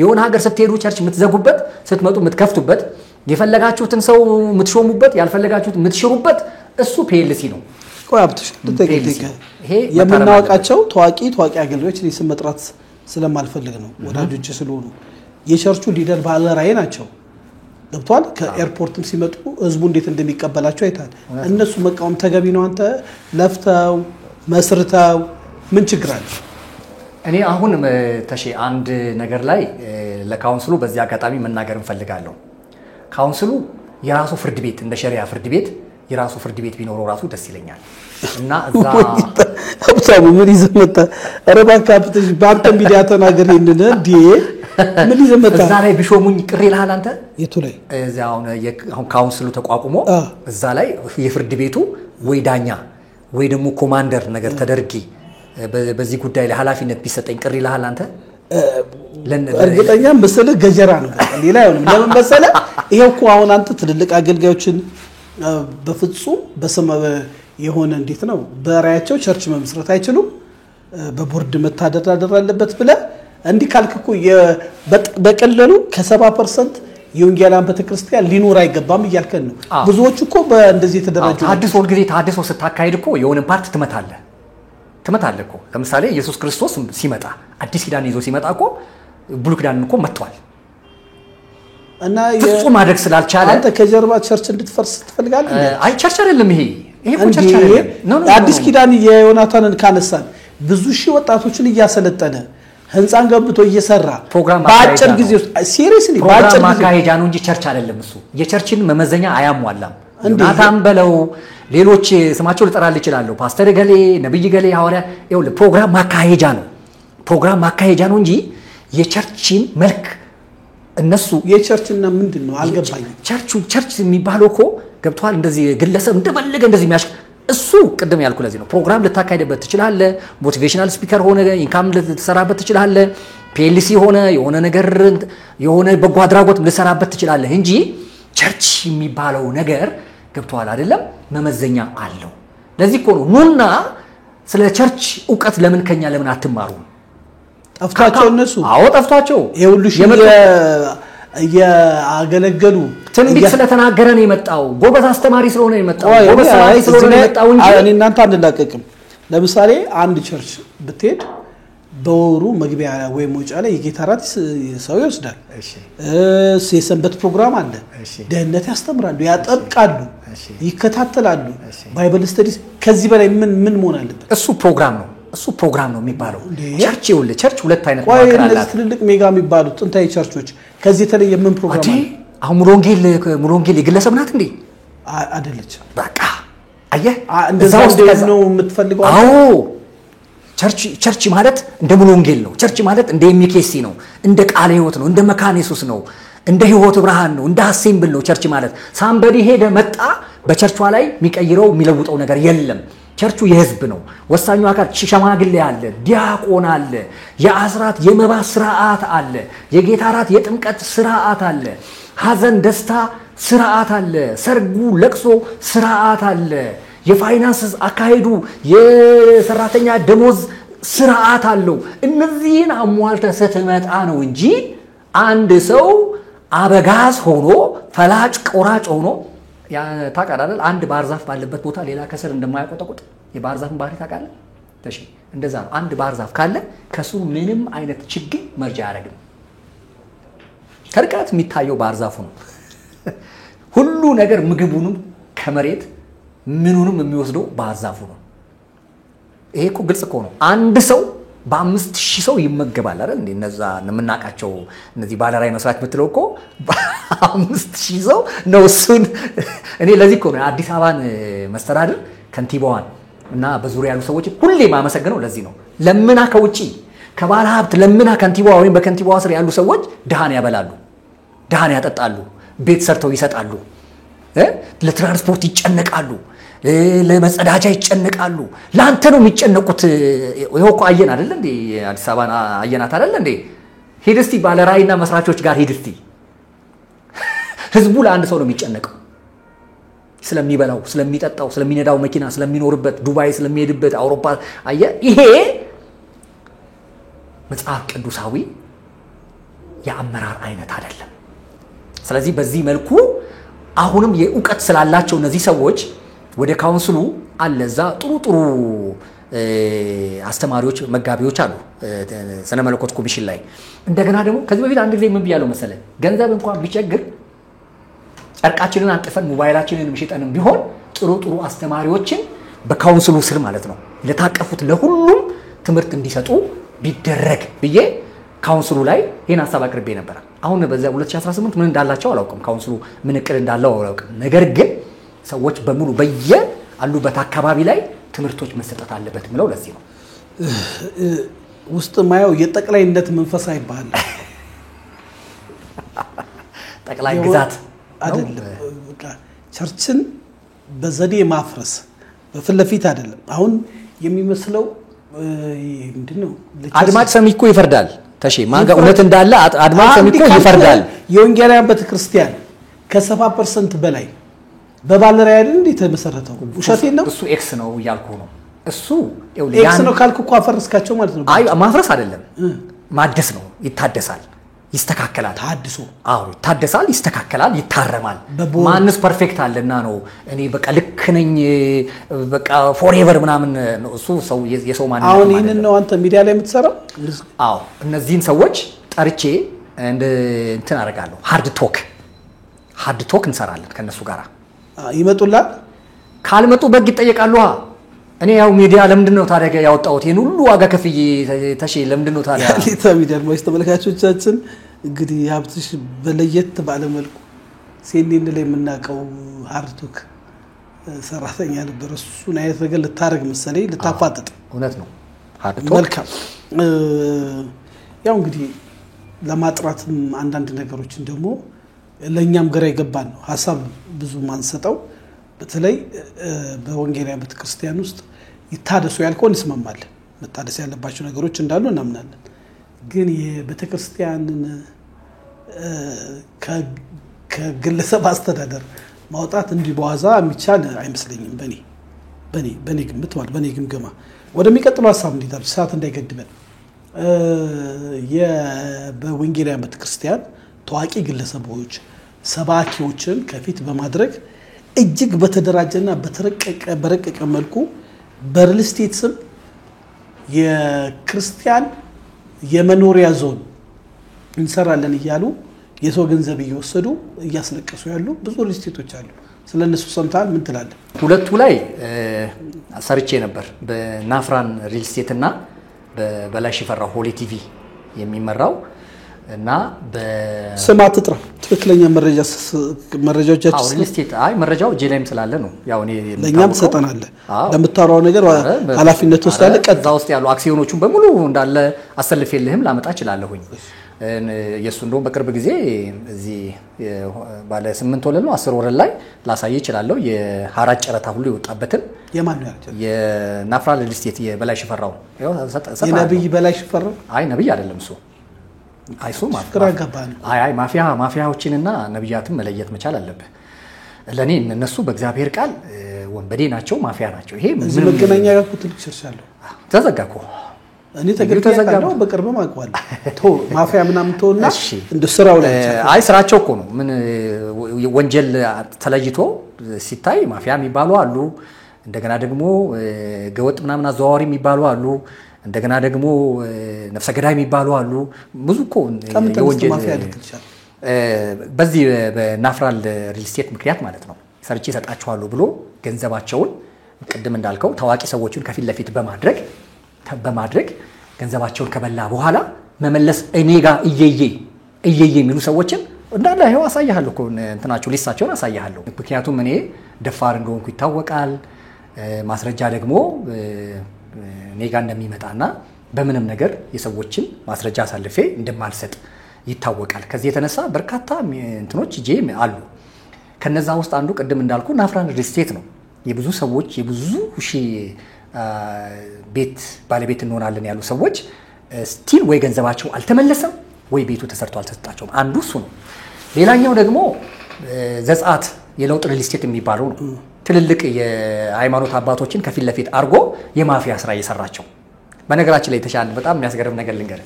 የሆነ ሀገር ስትሄዱ ቸርች የምትዘጉበት ስትመጡ የምትከፍቱበት የፈለጋችሁትን ሰው የምትሾሙበት ያልፈለጋችሁት የምትሽሩበት እሱ ፔሊሲ ነው ቆያብትሽ ይሄ የምናውቃቸው ታዋቂ አገልጋዮች ሊስም መጥራት ስለማልፈልግ ነው ወዳጆች ስለሆኑ የቸርቹ ሊደር ባለራይ ናቸው ገብቷል ከኤርፖርትም ሲመጡ ህዝቡ እንዴት እንደሚቀበላቸው አይታል እነሱ መቃወም ተገቢ ነው አንተ ለፍተው መስርተው ምን ችግር አለ እኔ አሁን ተሺ አንድ ነገር ላይ ለካውንስሉ በዚህ አጋጣሚ መናገር እንፈልጋለሁ ካውንስሉ የራሱ ፍርድ ቤት እንደ ሸሪዓ ፍርድ ቤት የራሱ ፍርድ ቤት ቢኖረው ራሱ ደስ ይለኛል እና እዛ ሀብታሙ ምን ይዘመጣ ረባካ ብትሽ ባንተ ሚዲያ ተናገር እንደ ምን ይዘመጣ እዛ ላይ ቢሾሙኝ ቅር ይልሃል አንተ የቱ ላይ እዛው አሁን ካውንስሉ ተቋቁሞ እዛ ላይ የፍርድ ቤቱ ወይ ዳኛ ወይ ደግሞ ኮማንደር ነገር ተደርጊ በዚህ ጉዳይ ላይ ኃላፊነት ቢሰጠኝ ቅር ይልሃል አንተ እርግጠኛ መሰለህ ገጀራ ነው ሌላ አይሆንም ለምን መሰለህ ይሄው እኮ አሁን አንተ ትልልቅ አገልጋዮችን በፍጹም በስመ የሆነ እንዴት ነው በራያቸው ቸርች መመስረት አይችሉም በቦርድ መታደራደር አለበት ብለ እንዲ ካልክኩ በቀለሉ ከ70% የወንጌላን ቤተክርስቲያን ሊኖር አይገባም ይያልከን ነው ብዙዎች እኮ በእንደዚህ ተደራጁ ታድሶ ወልጊዜ ታድሶ ስታካሄድ እኮ የሆነ ፓርት ትመታለህ እኮ ለምሳሌ ኢየሱስ ክርስቶስ ሲመጣ አዲስ ኪዳን ይዞ ሲመጣ እኮ ብሉይ ኪዳን እኮ መጥቷል እና ፍጹም ማድረግ ስላልቻለ አንተ ከጀርባ ቸርች እንድትፈርስ ትፈልጋለህ አይ ቸርች አይደለም ይሄ እኮ ቸርች አይደለም ነው አዲስ ኪዳን የዮናታንን ካነሳን ብዙ ሺህ ወጣቶችን እያሰለጠነ ህንጻን ገብቶ እየሰራ ባጭር ጊዜ ሲሪየስሊ ባጭር ጊዜ ማካሄጃ ነው እንጂ ቸርች አይደለም እሱ የቸርችን መመዘኛ አያሟላም ዮናታን በለው ሌሎች ስማቸው ልጠራል ይችላል ፓስተር ገሌ ነብይ ገሌ ሐዋርያ ይኸውል ፕሮግራም ማካሄጃ ነው እንጂ የቸርችን መልክ እነሱ የቸርችና ምንድነው አልገባኝም ቸርች የሚባለው እኮ ገብቷል እንደዚህ ግለሰብ እንደፈለገ እንደዚህ የሚያሽ እሱ ቅድም ያልኩ ለዚህ ነው ፕሮግራም ልታካሄደበት ትችላለህ ሞቲቬሽናል ስፒከር ሆነ ኢንካም ልትሰራበት ትችላለህ ፒኤልሲ ሆነ የሆነ ነገር የሆነ በጎ አድራጎት ልትሰራበት ትችላለህ እንጂ ቸርች የሚባለው ነገር ገብቷል አይደለም መመዘኛ አለው ለዚህ እኮ ነው ኑና ስለ ቸርች ዕውቀት ለምን ከኛ ለምን አትማሩ ጠፍቷቸው እነሱ አዎ ጠፍቷቸው ይኸውልሽ ያገለገሉ ትንቢት ስለተናገረ ነው የመጣው ጎበዝ አስተማሪ ስለሆነ የመጣው ጎበዝ አስተማሪ ስለሆነ የመጣው እንጂ እኔ እናንተ አንላቀቅም ለምሳሌ አንድ ቸርች ብትሄድ በወሩ መግቢያ ወይ መውጫ ላይ የጌታ ራት ሰው ይወስዳል። የሰንበት ፕሮግራም አለ። ደህንነት ያስተምራሉ፣ ያጠብቃሉ፣ ይከታተላሉ። ባይብል ስተዲስ ከዚህ በላይ ምን መሆን አለበት? እሱ ፕሮግራም ነው የሚባለው። ቸርች ይኸውልህ፣ ቸርች ሁለት አይነት ነው። እነዚህ ትልልቅ ሜጋ የሚባሉት ጥንታዊ ቸርቾች ከዚህ የተለየ ምን ፕሮግራም አለ? አሁን ሙሉ ወንጌል የግለሰብ ናት እንዴ? አይደለች። በቃ አየህ፣ እንደዛው ነው የምትፈልገው። አዎ ቸርች ማለት እንደ ሙሉ ወንጌል ነው። ቸርች ማለት እንደ ኤምኬሲ ነው፣ እንደ ቃለ ሕይወት ነው፣ እንደ መካነ ኢየሱስ ነው፣ እንደ ሕይወት ብርሃን ነው፣ እንደ አሴምብል ነው። ቸርች ማለት ሳምበዲ ሄደ መጣ በቸርቿ ላይ የሚቀይረው የሚለውጠው ነገር የለም። ቸርቹ የህዝብ ነው። ወሳኙ አካል ሽማግሌ አለ፣ ዲያቆን አለ፣ የአስራት የመባ ስርዓት አለ፣ የጌታ ራት የጥምቀት ስርዓት አለ፣ ሐዘን ደስታ ስርዓት አለ፣ ሰርጉ ለቅሶ ስርዓት አለ፣ የፋይናንስ አካሄዱ የሰራተኛ ደሞዝ ስርዓት አለው። እነዚህን አሟልተህ ስትመጣ ነው እንጂ አንድ ሰው አበጋዝ ሆኖ ፈላጭ ቆራጭ ሆኖ ታውቃለህ፣ አንድ ባህር ዛፍ ባለበት ቦታ ሌላ ከስር እንደማያቆጠቁጥ የባህር ዛፍን ባህሪ ታውቃለህ? እሺ፣ እንደዛ ነው። አንድ ባህር ዛፍ ካለ ከስሩ ምንም አይነት ችግኝ መርጃ አያደርግም። ከርቀት የሚታየው ባህር ዛፉ ነው። ሁሉ ነገር ምግቡንም ከመሬት ምኑንም የሚወስደው ባህር ዛፉ ነው። ይሄ እኮ ግልጽ እኮ ነው። አንድ ሰው በ5000 ሰው ይመገባል አይደል እንዴ? እነዛ የምናቃቸው እነዚህ ባለራይ መስራት የምትለው እኮ 5000 ሰው ነው። እሱን እኔ ለዚህ እኮ ነው አዲስ አበባን መስተዳድር ከንቲባዋን እና በዙሪያ ያሉ ሰዎች ሁሌ ማመሰግነው ለዚህ ነው። ለምና ከውጪ ከባለ ሀብት ለምና ከንቲባዋ ወይም በከንቲባዋ ስር ያሉ ሰዎች ድሃን ያበላሉ፣ ድሃን ያጠጣሉ፣ ቤት ሰርተው ይሰጣሉ፣ ለትራንስፖርት ይጨነቃሉ፣ ለመጸዳጃ ይጨነቃሉ። ላንተ ነው የሚጨነቁት። ይሄው እኮ አየን አይደል እንዴ? አዲስ አበባ አየናት አይደል እንዴ? ሂድ እስቲ ባለ ራዕይና መስራቾች ጋር ሂድ እስቲ። ህዝቡ ለአንድ ሰው ነው የሚጨነቀው፣ ስለሚበላው፣ ስለሚጠጣው፣ ስለሚነዳው መኪና፣ ስለሚኖርበት፣ ዱባይ ስለሚሄድበት፣ አውሮፓ። አየ ይሄ መጽሐፍ ቅዱሳዊ የአመራር አይነት አይደለም። ስለዚህ በዚህ መልኩ አሁንም የእውቀት ስላላቸው እነዚህ ሰዎች ወደ ካውንስሉ አለዛ ጥሩ አስተማሪዎች መጋቢዎች አሉ ስነ መለኮት ኮሚሽን ላይ። እንደገና ደግሞ ከዚህ በፊት አንድ ጊዜ ምን ብያለሁ መሰለ፣ ገንዘብ እንኳን ቢቸግር ጨርቃችንን አንጥፈን ሞባይላችንን ምሽጠንም ቢሆን ጥሩ አስተማሪዎችን በካውንስሉ ስር ማለት ነው ለታቀፉት ለሁሉም ትምህርት እንዲሰጡ ቢደረግ ብዬ ካውንስሉ ላይ ይሄን ሐሳብ አቅርቤ ነበር። አሁን በዛ 2018 ምን እንዳላቸው አላውቅም፣ ካውንስሉ ምን እቅድ እንዳለው አላውቅም። ነገር ግን ሰዎች በሙሉ አሉበት አካባቢ ላይ ትምህርቶች መሰጠት አለበት ብለው ለዚህ ነው ውስጥ ማየው የጠቅላይነት መንፈስ አይባል ጠቅላይ ግዛት አይደለም። በቃ ቸርችን በዘዴ ማፍረስ በፊት ለፊት አይደለም። አሁን የሚመስለው ምንድነው? አድማጭ ሰሚ እኮ ይፈርዳል። ተሼ ማጋ እውነት እንዳለ አድማጭ ሰሚ እኮ ይፈርዳል። የወንጌላውያን ቤተክርስቲያን ከ70% በላይ በባለራዕይ አይደል እንዴ ተመሰረተው? ውሸቴን ነው። እሱ ኤክስ ነው ያልኩ ነው። እሱ ኤክስ ነው ካልኩ እኮ አፈርስካቸው ማለት ነው። አይ ማፍረስ አይደለም ማደስ ነው። ይታደሳል፣ ይስተካከላል። ታድሶ ይታደሳል፣ ይስተካከላል፣ ይታረማል። ማንስ ፐርፌክት አለና ነው እኔ በቃ ልክ ነኝ በቃ ፎሬቨር ምናምን ነው። እሱ ሰው የሰው ማንነት አሁን ይሄንን ነው አንተ ሚዲያ ላይ የምትሰራው? አዎ እነዚህን ሰዎች ጠርቼ እንትን አደርጋለሁ። ሃርድ ቶክ እንሰራለን ከነሱ ጋራ። ይመጡላል። ካልመጡ በግ ይጠየቃሉ። እኔ ያው ሚዲያ ለምንድን ነው ታዲያ ያወጣሁት ይሄን ሁሉ ዋጋ ከፍዬ ተሼ ለምንድን ነው ታዲያ ሌታ ሚዲያ ተመልካቾቻችን እንግዲህ ሀብትሽ በለየት ባለ መልኩ ሲኤንኤን ላይ የምናውቀው ሃርድ ቶክ ሰራተኛ ነበር። እሱን አይነት ነገር ልታረግ መሰለኝ ልታፋጥጥ። እውነት ነው ሃርድ ቶክ። መልካም ያው እንግዲህ ለማጥራትም አንዳንድ ነገሮችን ደግሞ ለኛም ግራ ይገባል ነው ሐሳብ ብዙ ማንሰጠው። በተለይ በወንጌላውያን ቤተክርስቲያን ውስጥ ይታደሱ ያልከውን እንስማማለን። መታደስ ያለባቸው ነገሮች እንዳሉ እናምናለን። ግን የቤተክርስቲያንን ከግለሰብ አስተዳደር ማውጣት እንዲህ በዋዛ የሚቻል አይመስለኝም። በኔ ግምት ማለት በኔ ግምገማ ወደሚቀጥለው ሐሳብ እንዲደርስ ሰዓት እንዳይገድበን በወንጌላውያን ቤተክርስቲያን ታዋቂ ግለሰቦች ሰባኪዎችን ከፊት በማድረግ እጅግ በተደራጀና በረቀቀ መልኩ በሪል ስቴት ስም የክርስቲያን የመኖሪያ ዞን እንሰራለን እያሉ የሰው ገንዘብ እየወሰዱ እያስለቀሱ ያሉ ብዙ ሪስቴቶች አሉ። ስለነሱ ሰምታል ምን ትላለህ? ሁለቱ ላይ ሰርቼ ነበር። በናፍራን ሪል ስቴት እና በበላይ ሽፈራው ሆሊ ቲቪ የሚመራው እና ስማት ጥራ ትክክለኛ መረጃዎቻችን ሪል ስቴት መረጃው እጄ ላይም ስላለ ነው። ያው እኔ ለኛም ተሰጠናል። ለምታወራው ነገር ኃላፊነት ወስዳለ። ከዛ ውስጥ ያሉ አክሲዮኖቹን በሙሉ እንዳለ አሰልፌልህም ላመጣ እችላለሁኝ። የሱ እንደውም በቅርብ ጊዜ እዚህ ባለ 8 ወለል ነው 10 ወለል ላይ ላሳይ እችላለሁ። የሐራጅ ጨረታ ሁሉ የወጣበትን የማን ነው ያለው? የናፍራ ሪል ስቴት የበላይ ሽፈራው የነብይ በላይ ሽፈራው ነብይ አይደለም እሱ። አይሱ ማፊያዎችንና ነብያትን መለየት መቻል አለበት። ለኔ እነሱ በእግዚአብሔር ቃል ወንበዴ ናቸው፣ ማፊያ ናቸው። ይሄ ምን መገናኛ ጋር ኩትልክ ሸርሻለሁ ተዘጋኮ እኔ ተገርተጋለው በቅርብም አውቀዋለሁ። ማፊያ ምናምን ተውና እንደ ስራው ላይ ስራቸው እኮ ነው። ምን ወንጀል ተለይቶ ሲታይ ማፊያ የሚባሉ አሉ። እንደገና ደግሞ ገወጥ ምናምን አዘዋዋሪ የሚባሉ አሉ። እንደገና ደግሞ ነፍሰ ገዳይ የሚባሉ አሉ። ብዙ እኮ የወንጀል ማፊያ ልትልቻል። በዚህ በናፍራል ሪል ስቴት ምክንያት ማለት ነው ሰርቼ ሰጣቸዋለሁ ብሎ ገንዘባቸውን ቅድም እንዳልከው ታዋቂ ሰዎችን ከፊት ለፊት በማድረግ ገንዘባቸውን ከበላ በኋላ መመለስ እኔ ጋር እየየ የሚሉ ሰዎችን እንዳለ ይሄው አሳያለሁ እኮ እንትናቸው ሊስታቸውን አሳያለሁ። ምክንያቱም እኔ ደፋር እንደሆንኩ ይታወቃል። ማስረጃ ደግሞ እኔ ጋር እንደሚመጣና በምንም ነገር የሰዎችን ማስረጃ አሳልፌ እንደማልሰጥ ይታወቃል። ከዚህ የተነሳ በርካታ እንትኖች እጄ አሉ። ከነዛ ውስጥ አንዱ ቅድም እንዳልኩ ናፍራን ሪል ስቴት ነው። የብዙ ሰዎች የብዙ ሺህ ቤት ባለቤት እንሆናለን ያሉ ሰዎች ስቲል ወይ ገንዘባቸው አልተመለሰም ወይ ቤቱ ተሰርቶ አልተሰጣቸውም። አንዱ እሱ ነው። ሌላኛው ደግሞ ዘጻት የለውጥ ሪል ስቴት የሚባለው ነው። ትልልቅ የሃይማኖት አባቶችን ከፊት ለፊት አርጎ የማፊያ ስራ እየሰራቸው። በነገራችን ላይ ተሻለ በጣም የሚያስገርም ነገር ልንገር።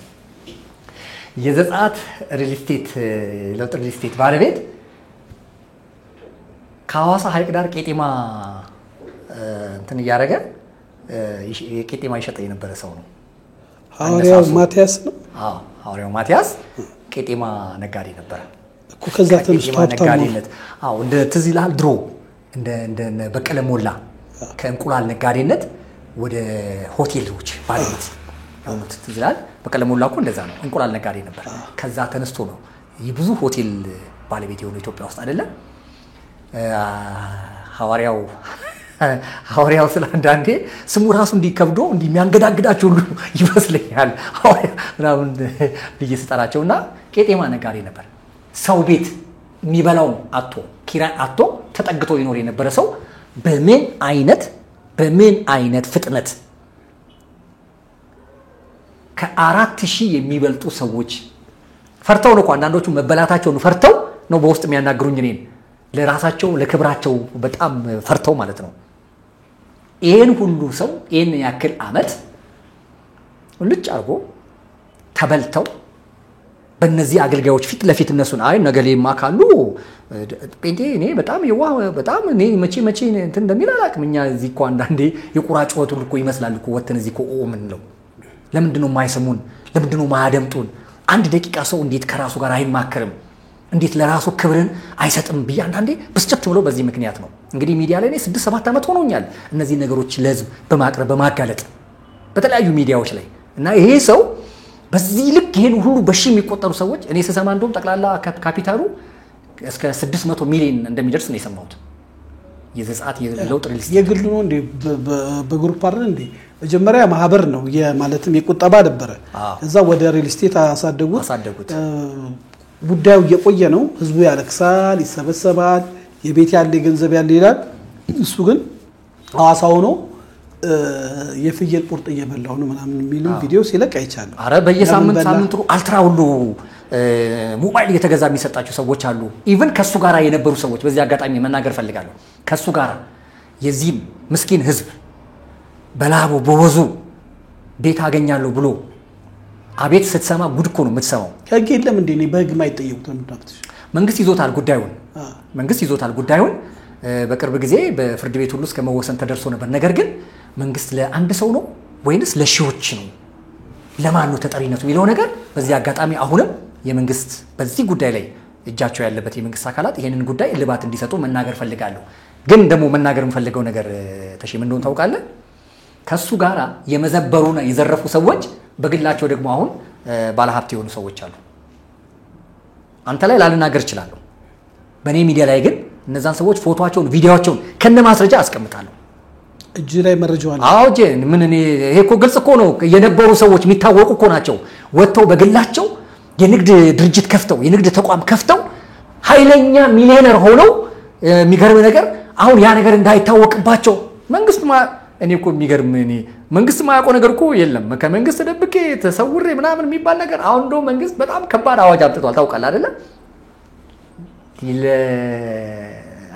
የዘጻት ሪል ስቴት ለውጥ ሪል ስቴት ባለቤት ከሐዋሳ ሐይቅ ዳር ቄጤማ እንትን እያደረገ ቄጤማ ይሸጥ የነበረ ሰው ነው። ሐዋርያው ማቲያስ ነው። ሐዋርያው ማቲያስ ቄጤማ ነጋዴ ነበረ እኮ። ከዛ ተነስቶ ነጋዴነት እንደ ትዝ ይልሃል ድሮ እንደ በቀለ ሞላ ከእንቁላል ነጋዴነት ወደ ሆቴሎች ባለቤት ነው። ትዝ ይልሃል በቀለ ሞላ እኮ እንደዛ ነው። እንቁላል ነጋዴ ነበር። ከዛ ተነስቶ ነው የብዙ ሆቴል ባለቤት የሆነው ኢትዮጵያ ውስጥ አይደለም። ሐዋርያው ስለ አንዳንዴ ስሙ ራሱ እንዲከብዶ እንዲሚያንገዳግዳቸው ሁሉ ይመስለኛል። ሐዋርያ ምናምን ብዬ ስጠራቸውና ቄጤማ ነጋዴ ነበር። ሰው ቤት የሚበላው አጥቶ ኪራይ አጥቶ ተጠግቶ ይኖር የነበረ ሰው በምን አይነት ፍጥነት ከ4000 የሚበልጡ ሰዎች ፈርተው ነው አንዳንዶቹ መበላታቸውን ፈርተው ነው በውስጥ የሚያናግሩኝ እኔን ለራሳቸው ለክብራቸው በጣም ፈርተው ማለት ነው። ይሄን ሁሉ ሰው ይሄን ያክል አመት ልጭ አርጎ ተበልተው በእነዚህ አገልጋዮች ፊት ለፊት እነሱን ነገሌማ ካሉ ጴንጤ እኔ በጣም በጣም እኔ መቼ እንትን እንደሚል አላቅም። እኛ እዚህ እኮ አንዳንዴ የቁራጭ ወጥ ሁሉ እኮ ይመስላል እኮ ወተን እዚህ እኮ ምን ነው ለምንድነው የማይሰሙን? ለምንድነው የማያደምጡን? አንድ ደቂቃ ሰው እንዴት ከራሱ ጋር አይማከርም? እንዴት ለራሱ ክብርን አይሰጥም? አንዳንዴ ብስጭት ብሎ በዚህ ምክንያት ነው እንግዲህ ሚዲያ ላይ 6-7 አመት ሆኖኛል እነዚህ ነገሮች ለህዝብ በማቅረብ በማጋለጥ በተለያዩ ሚዲያዎች ላይ እና ይሄ ሰው በዚህ ልክ ይሄን ሁሉ በሺ የሚቆጠሩ ሰዎች እኔ ስሰማ እንደውም ጠቅላላ ካፒታሉ እስከ 600 ሚሊዮን እንደሚደርስ ነው የሰማሁት። የዘጻት የለውጥ ሪል ስቴት የግሉ ነው እንዴ? በግሩፕ አይደል እንዴ? መጀመሪያ ማህበር ነው ማለትም የቁጠባ ነበረ። ከዛ ወደ ሪል ስቴት አሳደጉት። ጉዳዩ እየቆየ ነው። ህዝቡ ያለቅሳል፣ ይሰበሰባል፣ የቤት ያለ ገንዘብ ያለ ይላል። እሱ ግን ሐዋሳ ሆኖ የፍየል ቁርጥ እየበላው ነው ምናምን የሚሉ ቪዲዮ ሲለቅ አይቻለሁ። አረ በየሳምንቱ አልትራ ሁሉ ሞባይል እየተገዛ የሚሰጣቸው ሰዎች አሉ። ኢቭን ከሱ ጋር የነበሩ ሰዎች በዚህ አጋጣሚ መናገር ፈልጋለሁ። ከሱ ጋር የዚህም ምስኪን ህዝብ በላቡ በወዙ ቤት አገኛለሁ ብሎ አቤት ስትሰማ ጉድ እኮ ነው የምትሰማው። ህግ የለም እንዴ? በህግ ማይጠየቁት እንደምታፍሽ መንግስት ይዞታል ጉዳዩን በቅርብ ጊዜ በፍርድ ቤት ሁሉ እስከ መወሰን ተደርሶ ነበር። ነገር ግን መንግስት ለአንድ ሰው ነው ወይንስ ለሺዎች ነው ለማን ነው ተጠሪነቱ የሚለው ነገር በዚህ አጋጣሚ አሁንም የመንግስት በዚህ ጉዳይ ላይ እጃቸው ያለበት የመንግስት አካላት ይሄንን ጉዳይ እልባት እንዲሰጡ መናገር ፈልጋለሁ። ግን ደግሞ መናገር የምፈልገው ነገር ተሽም እንደሆነ ታውቃለህ ከሱ ጋራ የመዘበሩና የዘረፉ ሰዎች በግላቸው ደግሞ አሁን ባለሀብት የሆኑ ሰዎች አሉ። አንተ ላይ ላልናገር እችላለሁ። በኔ ሚዲያ ላይ ግን እነዛን ሰዎች ፎቶአቸውን ቪዲዮአቸውን ከነ ማስረጃ አስቀምጣለሁ። እጅ ላይ መረጃው አለ። አዎ ምን እኔ ይሄ እኮ ግልጽ እኮ ነው። የነበሩ ሰዎች የሚታወቁ እኮ ናቸው። ወጥተው በግላቸው የንግድ ድርጅት ከፍተው የንግድ ተቋም ከፍተው ኃይለኛ ሚሊዮነር ሆነው የሚገርም ነገር አሁን ያ ነገር እንዳይታወቅባቸው መንግስት እኔ እኮ የሚገርም እኔ መንግስት ማያውቀው ነገር እኮ የለም። ከመንግስት ደብቄ ተሰውሬ ምናምን የሚባል ነገር አሁን እንደው መንግስት በጣም ከባድ አዋጅ አምጥቷል። ታውቃለህ አይደለ?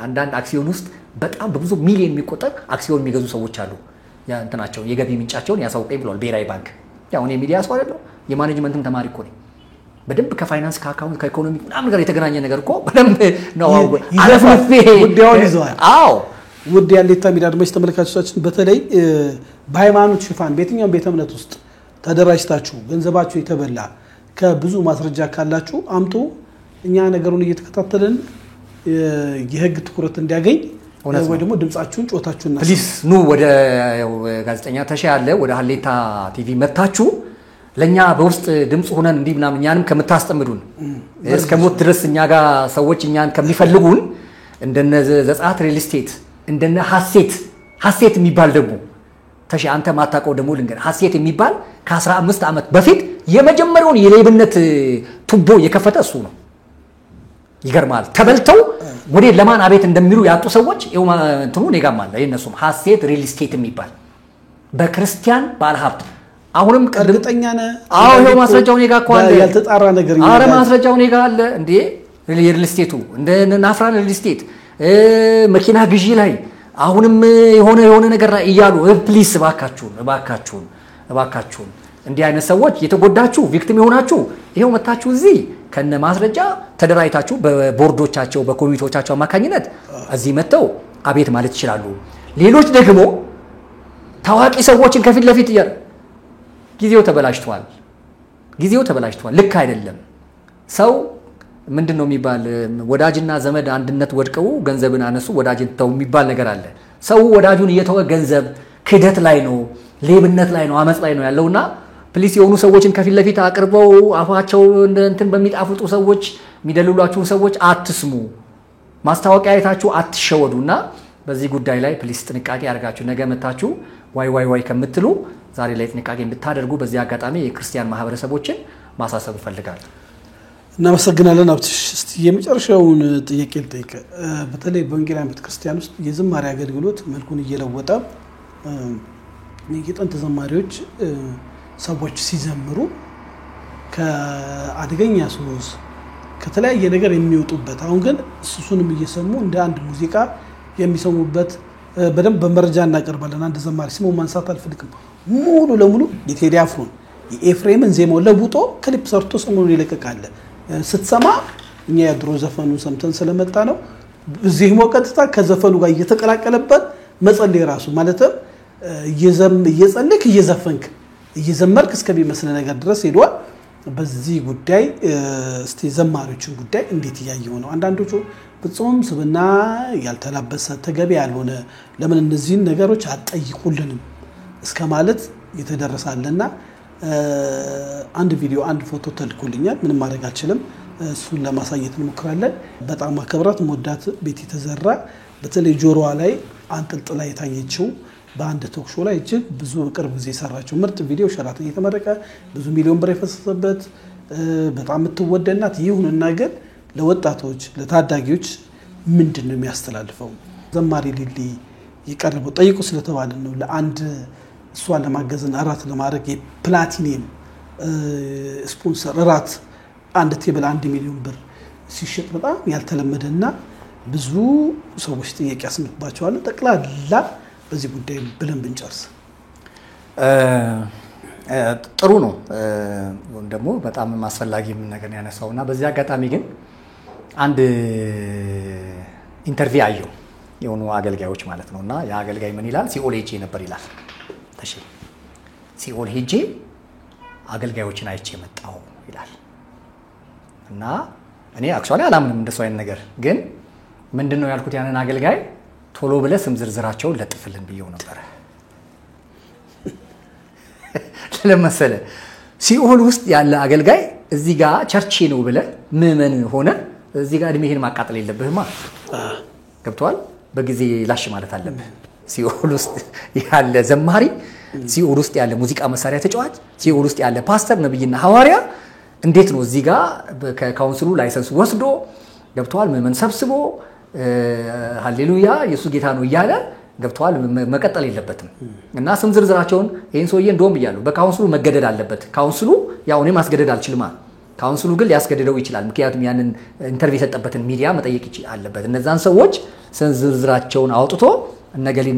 አንዳንድ አክሲዮን ውስጥ በጣም በብዙ ሚሊዮን የሚቆጠር አክሲዮን የሚገዙ ሰዎች አሉ። ያ እንትናቸው የገቢ ምንጫቸውን ያሳውቀኝ ብሏል ብሔራዊ ባንክ። ያው እኔ ሚዲያ ሰው አይደለም የማኔጅመንትም ተማሪ እኮ ነኝ። በደንብ ከፋይናንስ ከአካውንት ከኢኮኖሚ ምናምን ጋር የተገናኘ ነገር እኮ በደንብ ነው አለፍልፌ ጉዳዩን ይዘዋል። አዎ ውድ ያሌታ ሚዲያ አድማጭ ተመልካቾቻችን በተለይ በሃይማኖት ሽፋን በየትኛውም ቤተ እምነት ውስጥ ተደራጅታችሁ ገንዘባችሁ የተበላ ከብዙ ማስረጃ ካላችሁ አምጡ። እኛ ነገሩን እየተከታተልን የህግ ትኩረት እንዲያገኝ ወይ ደግሞ ድምጻችሁን ጮታችሁን ፕሊስ ኑ ወደ ጋዜጠኛ ተሻለ ወደ ሀሌታ ቲቪ መታችሁ ለኛ በውስጥ ድምጽ ሆነን እንዲህ ምናምን እኛንም ከምታስጠምዱን እስከ ሞት ድረስ እኛ ጋር ሰዎች እኛን ከሚፈልጉን እንደነ ዘጻት ሪል ስቴት እንደነ ሐሴት የሚባል ደግሞ ተሽ አንተ ማታቀው ደግሞ ልንገር ሐሴት የሚባል ከ15 ዓመት በፊት የመጀመሪያውን የሌብነት ቱቦ የከፈተ እሱ ነው። ይገርማል። ተበልተው ወዴ ለማን አቤት እንደሚሉ ያጡ ሰዎች እንትኑ ነገም አለ የነሱም ሐሴት ሪል ስቴት የሚባል በክርስቲያን ባለሀብት አሁንም እርግጠኛ ነህ? አዎ ይሄው ማስረጃው ነገ እኮ አለ። ያልተጣራ ነገር ይላል። አረ ማስረጃው ነገ አለ እንዴ ሪል ስቴቱ እንደ ናፍራን ሪል ስቴት መኪና ግዢ ላይ አሁንም የሆነ ነገር ላይ ይያሉ ፕሊስ እባካችሁን እንዲህ አይነት ሰዎች የተጎዳችሁ ቪክቲም የሆናችሁ ይሄው መታችሁ እዚህ ከነ ማስረጃ ተደራይታችሁ በቦርዶቻቸው በኮሚቴዎቻቸው አማካኝነት እዚህ መተው አቤት ማለት ይችላሉ። ሌሎች ደግሞ ታዋቂ ሰዎችን ከፊት ለፊት ጊዜው ተበላሽቷል። ልክ አይደለም። ሰው ምንድነው የሚባል ወዳጅና ዘመድ አንድነት ወድቀው ገንዘብን አነሱ ወዳጅን ተው የሚባል ነገር አለ። ሰው ወዳጁን እየተወ ገንዘብ ክደት ላይ ነው፣ ሌብነት ላይ ነው፣ አመጽ ላይ ነው ያለውና ፕሊስ የሆኑ ሰዎችን ከፊት ለፊት አቅርበው አፋቸው እንትን በሚጣፍጡ ሰዎች የሚደልሏችሁ ሰዎች አትስሙ። ማስታወቂያ አይታችሁ አትሸወዱና በዚህ ጉዳይ ላይ ፕሊስ ጥንቃቄ አድርጋችሁ ነገ መታችሁ ዋይ ከምትሉ ዛሬ ላይ ጥንቃቄ እንድታደርጉ በዚህ አጋጣሚ የክርስቲያን ማህበረሰቦችን ማሳሰብ ፈልጋለሁ። እናመሰግናለን። አብትሽ እስቲ የመጨረሻውን ጥያቄ ልጠይቅ። በተለይ በወንጌላውያን ቤተክርስቲያን ውስጥ የዝማሬ አገልግሎት መልኩን እየለወጠ የጥንት ዘማሪዎች ሰዎች ሲዘምሩ ከአደገኛ ሱስ ከተለያየ ነገር የሚወጡበት አሁን ግን እሱንም እየሰሙ እንደ አንድ ሙዚቃ የሚሰሙበት በደንብ በመረጃ እናቀርባለን። አንድ ዘማሪ ስሙ ማንሳት አልፈልግም ሙሉ ለሙሉ የቴዲ አፍሮን የኤፍሬምን ዜማው ለውጦ ክሊፕ ሰርቶ ሰሞኑን ይለቀቃል። ስትሰማ እኛ የድሮ ዘፈኑን ሰምተን ስለመጣ ነው ዜማው ቀጥታ ከዘፈኑ ጋር እየተቀላቀለበት መጸለይ ራሱ ማለትም እየጸለይክ እየዘመርክ እስከሚመስል ነገር ድረስ ሄዷል። በዚህ ጉዳይ እስቲ ዘማሪዎችን ጉዳይ እንዴት ያያዩ ነው? አንዳንዶቹ ፍጹም ስብና ያልተላበሰ ተገቢ ያልሆነ ለምን እነዚህን ነገሮች አጠይቁልንም እስከማለት የተደረሳለና አንድ ቪዲዮ አንድ ፎቶ ተልኮልኛል። ምንም ማድረግ አልችልም። እሱን ለማሳየት እንሞክራለን። በጣም አከብራት ሞዳት ቤት የተዘራ በተለይ ጆሮዋ ላይ አንጠልጥላ የታየችው በአንድ ቶክ ሾው ላይ እጅግ ብዙ ቅርብ ጊዜ ሰራቸው ምርጥ ቪዲዮ ሸራተን የተመረቀ ብዙ ሚሊዮን ብር የፈሰሰበት በጣም የምትወደናት ይሁንና ግን ለወጣቶች ለታዳጊዎች ምንድነው የሚያስተላልፈው? ዘማሪ ሊሊ ይቀርበው ጠይቁ ስለተባለ ነው ለአንድ እሷን ለማገዝና አራት ለማድረግ የፕላቲኒየም ስፖንሰር ራት አንድ ቴብል 1 ሚሊዮን ብር ሲሸጥ በጣም ያልተለመደና ብዙ ሰዎች ጥያቄ ያስነባቸዋል። ጠቅላላ በዚህ ጉዳይ ብለን ብንጨርስ ጥሩ ነው። ደግሞ በጣም ማስፈላጊ ነገር ያነሳውና በዚህ አጋጣሚ ግን አንድ ኢንተርቪው አየሁ የሆኑ አገልጋዮች ማለት ነውና ያ አገልጋይ ምን ይላል? ሲኦል ሄጄ ነበር ይላል። ሲኦል ሄጄ አገልጋዮችን አይቼ መጣሁ ይላል። እና እኔ አክቹአሊ አላምንም እንደሱ አይነት ነገር ግን ምንድነው ያልኩት ያንን አገልጋይ ቶሎ ብለ ስም ዝርዝራቸውን ለጥፍልን ብየው ነበር። ለምሳሌ ሲኦል ውስጥ ያለ አገልጋይ እዚህ ጋር ቸርች ነው ብለ ምዕመን ሆነ እዚህ ጋር እድሜህን ማቃጠል የለብህማ። ገብቷል? በጊዜ ላሽ ማለት አለብህ። ሲኦል ውስጥ ያለ ዘማሪ፣ ሲኦል ውስጥ ያለ ሙዚቃ መሳሪያ ተጫዋች፣ ሲኦል ውስጥ ያለ ፓስተር፣ ነብይና ሐዋርያ እንዴት ነው እዚህ ጋር ከካውንስሉ ላይሰንስ ወስዶ ገብቷል ምዕመን ሰብስቦ ሃሌሉያ ኢየሱስ ጌታ ነው እያለ ገብቷል መቀጠል የለበትም። እና ስም ዝርዝራቸውን ይሄን ሰውዬ እንደውም ብያለሁ በካውንስሉ መገደድ አለበት። ካውንስሉ ያው እኔ ማስገደድ አልችልም። ካውንስሉ ግን ሊያስገድደው ይችላል። ምክንያቱም ያንን ኢንተርቪው የሰጠበትን ሚዲያ መጠየቅ አለበት። እነዛን ሰዎች ስም ዝርዝራቸውን አውጥቶ ነገሌ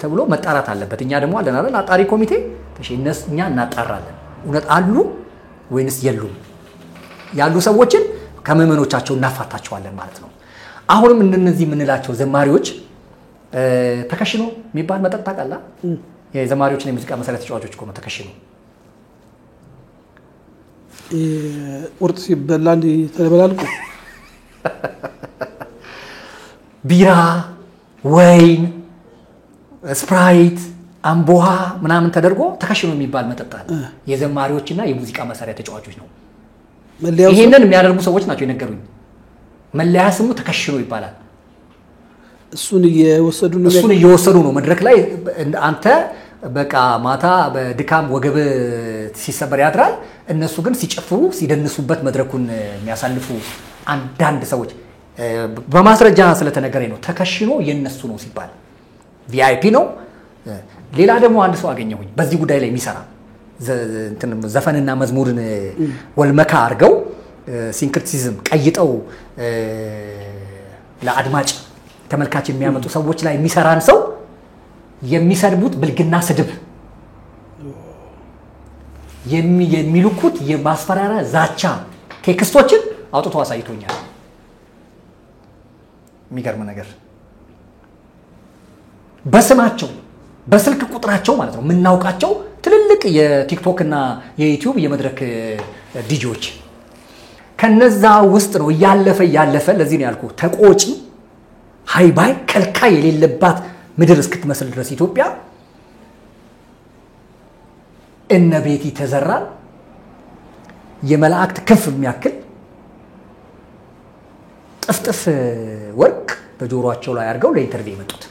ተብሎ መጣራት አለበት። እኛ ደግሞ አለን አይደል አጣሪ ኮሚቴ ተሽነስ እኛ እናጣራለን። እውነት አሉ ወይንስ የሉም? ያሉ ሰዎችን ከመመኖቻቸው እናፋታቸዋለን ማለት ነው። አሁንም እነዚህ የምንላቸው ዘማሪዎች ተከሽኖ የሚባል መጠጥ ታውቃለህ? የዘማሪዎችና የሙዚቃ መሳሪያ ተጫዋቾች እኮ ነው ተከሽኖ። ቁርጥ ሲበላ እንደ ተበላልቁ ቢራ፣ ወይን፣ ስፕራይት፣ አምቦሃ ምናምን ተደርጎ ተከሽኖ የሚባል መጠጥ አለ። የዘማሪዎችና የሙዚቃ መሳሪያ ተጫዋቾች ነው። ይሄንን የሚያደርጉ ሰዎች ናቸው የነገሩኝ። መለያ ስሙ ተከሽኖ ይባላል። እሱን እየወሰዱ ነው መድረክ ላይ አንተ በቃ ማታ በድካም ወገብ ሲሰበር ያድራል። እነሱ ግን ሲጨፍሩ ሲደንሱበት መድረኩን የሚያሳልፉ አንዳንድ ሰዎች በማስረጃ ስለተነገረኝ ነው። ተከሽኖ የነሱ ነው ሲባል ቪአይፒ ነው። ሌላ ደግሞ አንድ ሰው አገኘሁኝ በዚህ ጉዳይ ላይ የሚሰራ ዘፈንና መዝሙርን ወልመካ አድርገው ሲንክሪቲዝም ቀይጠው ለአድማጭ ተመልካች የሚያመጡ ሰዎች ላይ የሚሰራን ሰው የሚሰድቡት ብልግና ስድብ የሚልኩት የማስፈራሪያ ዛቻ ቴክስቶችን አውጥቶ አሳይቶኛል። የሚገርም ነገር በስማቸው በስልክ ቁጥራቸው ማለት ነው የምናውቃቸው ትልልቅ የቲክቶክ እና የዩቲዩብ የመድረክ ዲጂዎች ከነዛ ውስጥ ነው ያለፈ ለዚህ ነው ያልኩ ተቆጪ ሃይባይ ከልካይ የሌለባት ምድር እስክትመስል ድረስ ኢትዮጵያ እነ ቤቲ ተዘራ የመላእክት ክንፍ የሚያክል ጥፍጥፍ ወርቅ በጆሮአቸው ላይ አድርገው ለኢንተርቪው የመጡት።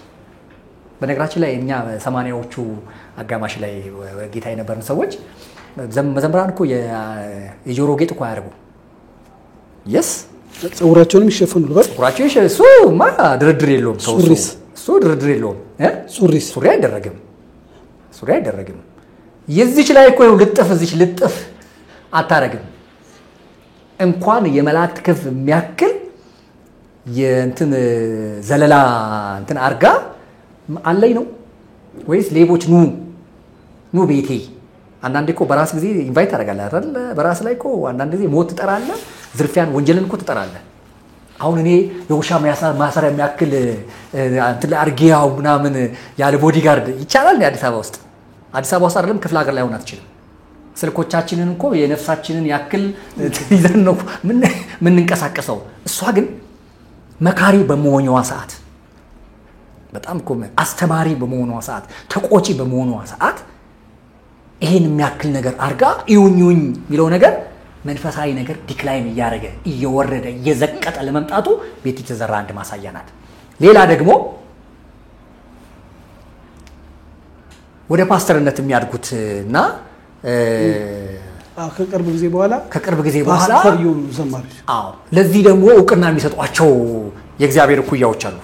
በነገራችን ላይ እኛ 80ዎቹ አጋማሽ ላይ ጌታ የነበርን ሰዎች መዘምራን እኮ የጆሮ ጌጥ እኮ አያደርጉ የስ ጸጉራቸውንም ይሸፈኑ ልበል። ጸጉራቸው እሱ ማ ድርድር የለውም። እሱ ድርድር የለውም። ሱሪ አይደረግም። የዚች ላይ እኮ ልጥፍ እዚች ልጥፍ አታረግም። እንኳን የመላእክት ክንፍ የሚያክል የእንትን ዘለላ እንትን አርጋ አለኝ ነው ወይስ ሌቦች ኑ ቤቴ? አንዳንዴ እኮ በራስ ጊዜ ኢንቫይት ታደርጋለህ አይደል? በራስ ላይ እኮ አንዳንድ ጊዜ ሞት ትጠራለህ፣ ዝርፊያን፣ ወንጀልን እኮ ትጠራለህ። አሁን እኔ የውሻ ማሰሪያ የሚያክል እንትን አርጌያው ምናምን ያለ ቦዲጋርድ ይቻላል አዲስ አበባ ውስጥ? አዲስ አበባ ውስጥ አይደለም ክፍለ ሀገር ላይ ሆነ አትችልም። ስልኮቻችንን እኮ የነፍሳችንን ያክል ይዘን ነው ምን እንቀሳቀሰው። እሷ ግን መካሪ በመሆኗ ሰዓት በጣም እኮ አስተማሪ በመሆኗ ሰዓት ተቆጪ በመሆኗ ሰዓት ይሄን የሚያክል ነገር አርጋ ይውኝ የሚለው ነገር መንፈሳዊ ነገር ዲክላይን እያደረገ እየወረደ እየዘቀጠ ለመምጣቱ ቤቲ ተዘራ አንድ ማሳያ ናት። ሌላ ደግሞ ወደ ፓስተርነት የሚያድጉትና ከቅርብ ጊዜ በኋላ ፓስተር ይሁኑ ዘማሪዎች ለዚህ ደግሞ እውቅና የሚሰጧቸው የእግዚአብሔር እኩያዎች አሉ።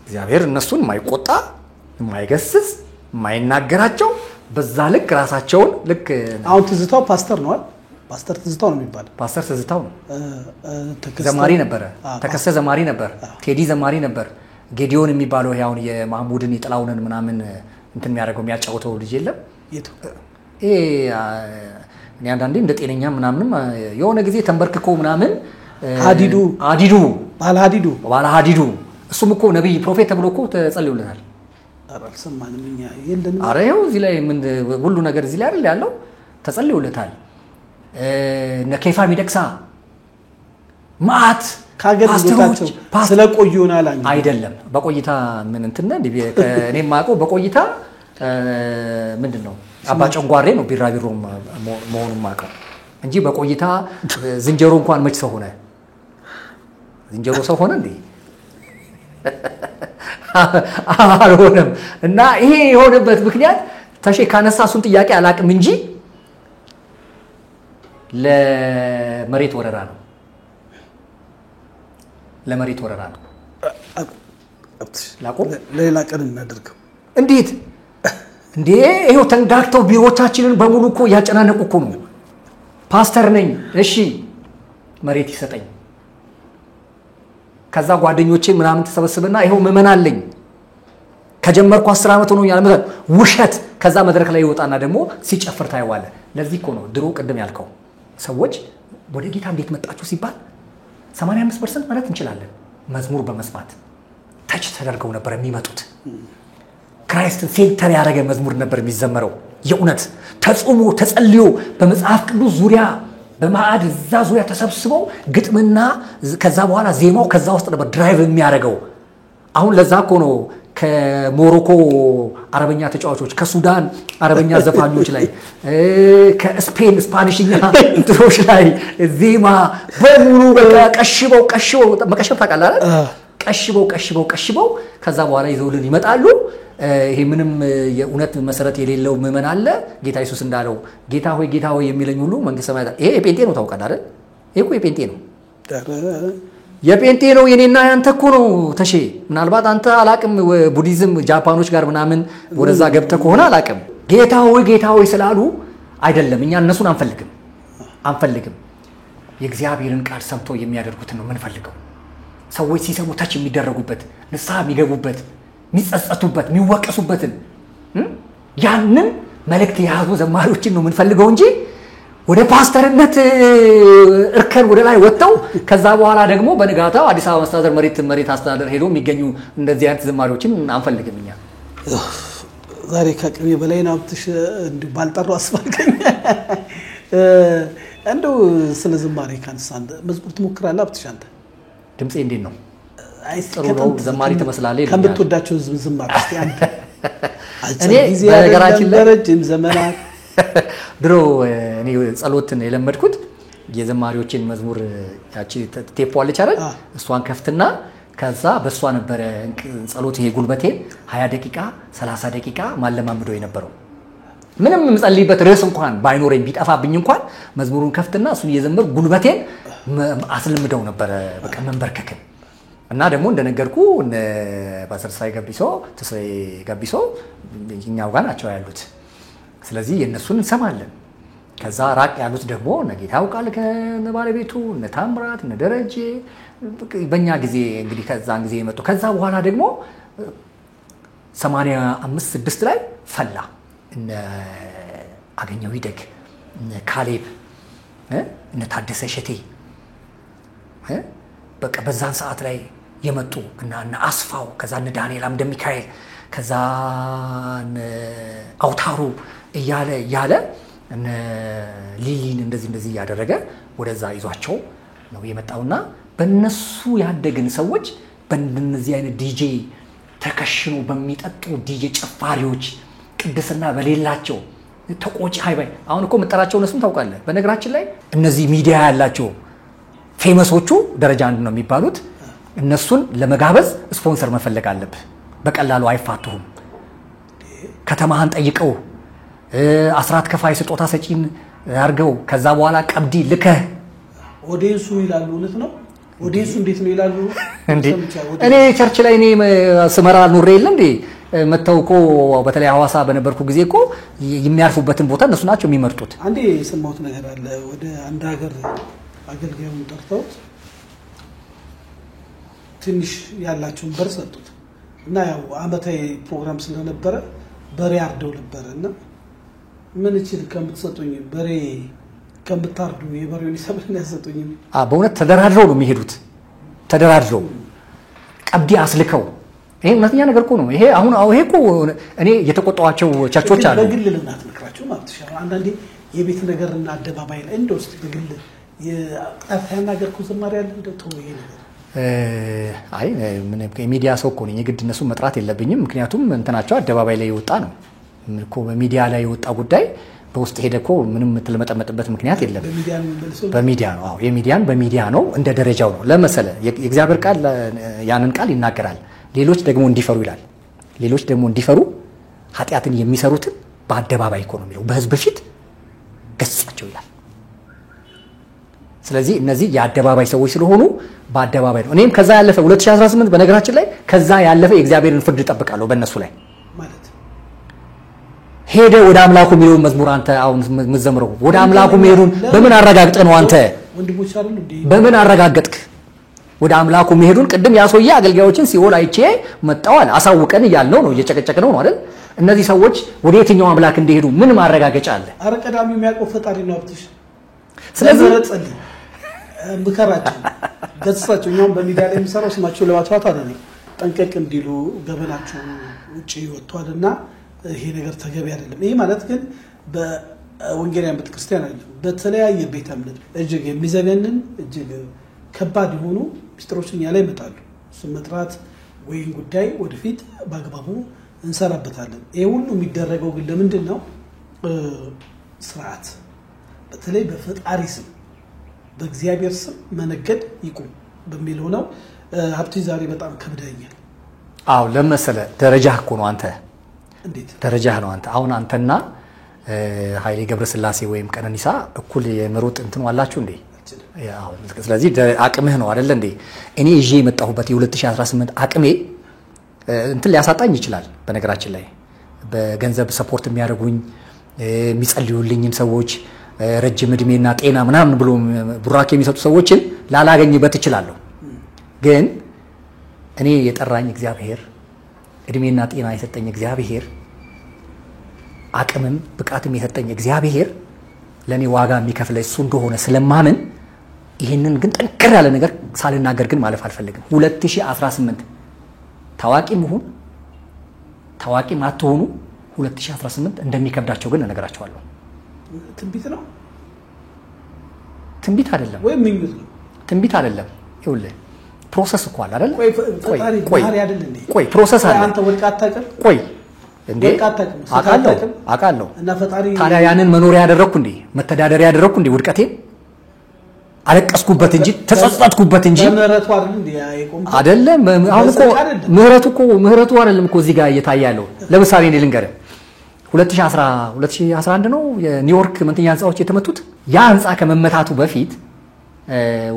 እግዚአብሔር እነሱን የማይቆጣ የማይገስጽ የማይናገራቸው በዛ ልክ ራሳቸውን ልክ አሁን ትዝታው ፓስተር ነው አይደል? ፓስተር ትዝታው ነው የሚባለው። ፓስተር ትዝታው ነው። ዘማሪ ነበር። ተከሰ ዘማሪ ነበር። ቴዲ ዘማሪ ነበር። ጌዲዮን የሚባለው ያውን የማህሙድን የጥላውንን ምናምን እንትን የሚያደርገው የሚያጫውተው ልጅ የለም እኔ አንዳንዴ እንደ ጤነኛ ምናምንም የሆነ ጊዜ ተንበርክኮ ምናምን ባለ ሀዲዱ እሱም እኮ ነብይ ፕሮፌት ተብሎ እኮ ተጸልዮለታል። አልሰማንም እኛ የለንም። ኧረ ይኸው እዚህ ላይ ምን ሁሉ ነገር እዚህ ላይ አይደል ያለው? ተጸልዮለታል። ነኬፋ ሚደቅሳ ማት ካገር ልጆቻቸው ስለቆዩና አላኝ አይደለም በቆይታ ምን እንትን እኔ ማቀው በቆይታ ምንድነው አባ ጨንጓሬ ነው ቢራቢሮ መሆኑን ማቀው እንጂ በቆይታ ዝንጀሮ እንኳን መች ሰው ሆነ ዝንጀሮ ሰው ሆነ እንዴ አልሆነም። እና ይሄ የሆነበት ምክንያት ተሼ ካነሳሱን ጥያቄ አላቅም እንጂ ለመሬት ወረራ ነው። ለመሬት ወረራ ነው። ላቆም ሌላ ቀን እናደርገው እንዴት እንዴ ይሄው ተንጋግተው ቢሮቻችንን በሙሉ እኮ ያጨናነቁ እኮ ነው። ፓስተር ነኝ እሺ መሬት ይሰጠኝ ከዛ ጓደኞቼ ምናምን ተሰበስበና ይሄው መመን አለኝ ከጀመርኩ 10 አመት ሆኖኛል ማለት ውሸት ከዛ መድረክ ላይ ይወጣና ደግሞ ሲጨፍር ታይዋለ። ለዚህ እኮ ነው ድሮ ቅድም ያልከው ሰዎች ወደ ጌታ እንዴት መጣችሁ ሲባል 85% ማለት እንችላለን መዝሙር በመስማት ታች ተደርገው ነበር የሚመጡት። ክራይስትን ሴንተር ያደረገ መዝሙር ነበር የሚዘመረው። የእውነት ተጾሞ ተጸልዮ በመጽሐፍ ቅዱስ ዙሪያ በማዕድ እዛ ዙሪያ ተሰብስበው ግጥምና ከዛ በኋላ ዜማው ከዛ ውስጥ ነበር ድራይቭ የሚያደርገው። አሁን ለዛ እኮ ነው ከሞሮኮ አረበኛ ተጫዋቾች ከሱዳን አረበኛ ዘፋኞች ላይ ከስፔን ስፓኒሽኛ እንትሮች ላይ ዜማ በሙሉ በቃ ቀሽበው መቀሸብ ታውቃለህ አይደል? ቀሽበው ከዛ በኋላ ይዘውልን ይመጣሉ። ይሄ ምንም የእውነት መሰረት የሌለው ምመን አለ። ጌታ ኢየሱስ እንዳለው ጌታ ሆይ የሚለኝ ሁሉ መንግስተ ሰማያት ይሄ የጴንጤ ነው ታውቃለህ አይደል? ይሄ እኮ የጴንጤ ነው የኔና ያንተ እኮ ነው ተሼ። ምናልባት አንተ አላቅም ቡዲዝም ጃፓኖች ጋር ምናምን ወደዛ ገብተ ከሆነ አላቅም። ጌታ ሆይ ስላሉ አይደለም እኛ እነሱን አንፈልግም። የእግዚአብሔርን ቃል ሰምቶ የሚያደርጉትን ነው የምንፈልገው። ሰዎች ሲሰሙ ታች የሚደረጉበት ንስሐ የሚገቡበት የሚጸጸቱበት የሚወቀሱበትን ያንን መልእክት የያዙ ዘማሪዎችን ነው የምንፈልገው እንጂ ወደ ፓስተርነት እርከን ወደ ላይ ወጥተው ከዛ በኋላ ደግሞ በንጋታው አዲስ አበባ መስተዳድር መሬት አስተዳደር ሄዶ የሚገኙ እንደዚህ አይነት ዘማሪዎችን አንፈልግም እኛ። ዛሬ ከቅሜ በላይ ነው እንዴ ባልጠራው አስፈልገኝ እንደው ስለ ዝማሬ ካንሳን መዝሙር ትሞክራለህ አብትሽ አንተ? ድምጼ እንዴት ነው? ጥሩ ነው። ዘማሪ ተመስላለህ ይላል። ከምትወዳቸው ዝማሬ እስቲ አንተ እኔ በነገራችን ላይ ረጅም ዘመናት ድሮ እኔ ጸሎትን የለመድኩት የዘማሪዎችን መዝሙር ያቺ ቴፕ አለች አይደል? እሷን ከፍትና ከዛ በሷ ነበር ጸሎት ይሄ ጉልበቴን 20 ደቂቃ 30 ደቂቃ ማለማምደው የነበረው። ምንም የምጸልይበት ርዕስ እንኳን ባይኖረኝ ቢጠፋብኝ እንኳን መዝሙሩን ከፍትና እሱን እየዘመርኩ ጉልበቴን አስለምደው ነበር በቃ መንበርከክ። እና ደግሞ እንደነገርኩ ፓስተር ተስፋዬ ገቢሶ እኛው ጋር ናቸው ያሉት። ስለዚህ የነሱን እንሰማለን። ከዛ ራቅ ያሉት ደግሞ ነጌታው ቃል ከነባለቤቱ ነታምራት ነደረጀ በእኛ ጊዜ እንግዲህ ከዛን ጊዜ የመጡ ከዛ በኋላ ደግሞ 85-6 ላይ ፈላ እነ አገኘው ይደግ እነ ካሌብ እነ ታደሰ ሸቴ በቃ በዛን ሰዓት ላይ የመጡ እና አስፋው ከዛ እነ ዳንኤል አምደ ሚካኤል ከዛ አውታሩ እያለ እነ ሊሊን እንደዚህ ያደረገ ወደዛ ይዟቸው ነው የመጣውና በእነሱ ያደግን ሰዎች በእነዚህ አይነት ዲጄ ተከሽኑ በሚጠጡ ዲጄ ጨፋሪዎች ቅድስና በሌላቸው ተቆጪ ሃይባይ አሁን እኮ መጠራቸው እነሱን ታውቃለህ። በነገራችን ላይ እነዚህ ሚዲያ ያላቸው ፌመሶቹ ደረጃ አንድ ነው የሚባሉት እነሱን ለመጋበዝ ስፖንሰር መፈለግ አለብህ። በቀላሉ አይፋቱም። ከተማህን ጠይቀው አስራት ከፋይ ስጦታ ሰጪን አርገው ከዛ በኋላ ቀብዲ ልከህ ኦዲየንሱ ይላሉ። እውነት ነው። ኦዲየንሱ እንዴት ነው ይላሉ እንዴ? እኔ ቸርች ላይ እኔ ስመራ ኑሬ የለ እንዴ መተውኮ በተለይ ሐዋሳ በነበርኩ ጊዜ እኮ የሚያርፉበትን ቦታ እነሱ ናቸው የሚመርጡት። አንዴ የሰማሁት ነገር አለ። ወደ አንድ ሀገር አገልጋዩን ጠርተው ትንሽ ያላቸውን በር ሰጡት እና ያው አመታዊ ፕሮግራም ስለነበረ በሬ አርደው ነበርና ምን እቺል ከምትሰጡኝ በሬ ከምታርዱ የበሬውን ይሰብልን ያሰጡኝ። በእውነት ተደራድረው ነው የሚሄዱት። ተደራድረው ቀብዲ አስልከው ይሄ እውነተኛ ነገር እኮ ነው። ይሄ አሁን ይሄ እኮ እኔ የተቆጣዋቸው ቸርቾች አሉ። በግል ልናት ምክራቸው ማለት ነው። አንዳንዴ የቤት ነገርና አደባባይ ላይ እንደው እስቲ በግል የጣፋና ነገር ኩዝማሪ ያለ እንደው ተወይ ነገር አይ ምን የሚዲያ ሰው እኮ ነኝ የግድ እነሱ መጥራት የለብኝም ምክንያቱም እንትናቸው አደባባይ ላይ ይወጣ ነው እኮ በሚዲያ ላይ የወጣ ጉዳይ በውስጥ ሄደኮ ምንም ተለመጠመጥበት ምክንያት የለም በሚዲያ ነው አዎ የሚዲያን በሚዲያ ነው እንደ ደረጃው ነው ለመሰለ የእግዚአብሔር ቃል ያንን ቃል ይናገራል ሌሎች ደግሞ እንዲፈሩ ይላል ሌሎች ደግሞ እንዲፈሩ ኃጢያትን የሚሰሩትን በአደባባይ እኮ ነው የሚለው በህዝብ ፊት ገጻቸው ይላል ስለዚህ እነዚህ የአደባባይ ሰዎች ስለሆኑ በአደባባይ ነው እኔም ከዛ ያለፈ 2018 በነገራችን ላይ ከዛ ያለፈ የእግዚአብሔርን ፍርድ ተጠብቃለሁ በእነሱ ላይ ማለት ሄደ ወደ አምላኩ የሚለውን መዝሙር አንተ አሁን መዘምረው ወደ አምላኩ መሄዱን በምን አረጋግጠ ነው አንተ ወንድሞች አይደል እንዴ በምን አረጋግጥክ ወደ አምላኩ መሄዱን ቅድም ያሶየ አገልጋዮችን ሲኦል አይቼ መጣዋል አሳውቀን ይያልነው ነው እየጨቀጨቅነው ነው አይደል እነዚህ ሰዎች ወደ የትኛው አምላክ እንደሄዱ ምን ማረጋገጫ አለ አረ ቀዳሚ የሚያቆ ፈጣሪ ነው አብትሽ ስለዚህ ምከራቸው ገጽሳቸው እኛም በሚዲያ ላይ የሚሰራው ስማቸው ለማጥፋት አይደለም ጠንቀቅ እንዲሉ ገበናቸው ውጪ ወጥቷልና ይሄ ነገር ተገቢ አይደለም ይሄ ማለት ግን በወንጌላውያን ቤተክርስቲያን አይደለም በተለያየ ቤተ እምነት እጅግ የሚዘገንን እጅግ ከባድ የሆኑ ሚስጥሮችን ያለ ይመጣሉ ስመጥራት ወይን ጉዳይ ወደፊት ባግባቡ እንሰራበታለን ይሄ ሁሉ የሚደረገው ግን ለምንድነው ስርዓት በተለይ በፈጣሪ ስም በእግዚአብሔር ስም መነገድ ይቁም በሚለው ነው ሀብቲ ዛሬ በጣም ከብደኛል አው ለምሳሌ ደረጃህ እኮ ነው አንተ እንዴት ደረጃህ ነው አንተ አሁን አንተና ኃይሌ ገብረስላሴ ወይም ቀነኒሳ እኩል የመሮጥ እንትን ዋላችሁ እንዴ ያው ስለዚህ አቅምህ ነው አይደል እንዴ እኔ ይዤ የመጣሁበት የ2018 አቅሜ እንትን ሊያሳጣኝ ይችላል በነገራችን ላይ በገንዘብ ሰፖርት የሚያደርጉኝ የሚጸልዩልኝን ሰዎች ረጅም እድሜና ጤና ምናምን ብሎ ቡራኬ የሚሰጡ ሰዎችን ላላገኝበት ይችላልው ግን እኔ የጠራኝ እግዚአብሔር እድሜና ጤና የሰጠኝ እግዚአብሔር አቅምም ብቃትም የሰጠኝ እግዚአብሔር ለኔ ዋጋ የሚከፍለኝ እሱ እንደሆነ ስለማምን ይሄንን ግን ጠንከር ያለ ነገር ሳልናገር ግን ማለፍ አልፈልግም 2018 ታዋቂ ማትሆኑ 2018 እንደሚከብዳቸው ግን እነግራቸዋለሁ ትንቢት ነው ትንቢት አይደለም ወይ ምንግዝ ነው ትንቢት አይደለም ይኸውልህ ፕሮሰስ እኮ አለ አይደል ቆይ አይደል እንዴ ቆይ ፕሮሰስ አለ አንተ ወልቃታቀም ቆይ እንዴ አቃለው እና ፈጣሪ ታዲያ ያንን መኖሪያ ያደረኩ እንዴ መተዳደሪያ ያደረኩ እንዴ ውድቀቴ አለቀስኩበት እንጂ ተጸጸትኩበት እንጂ ምህረቱ አይደል እንዴ ያይቆም አይደለም አሁን እኮ ምህረቱ አይደለም እኮ እዚህ ጋር እየታያለው ለምሳሌ እኔ ልንገርህ 2011 ነው የኒውዮርክ መንተኛ ህንጻዎች የተመቱት ያ ህንጻ ከመመታቱ በፊት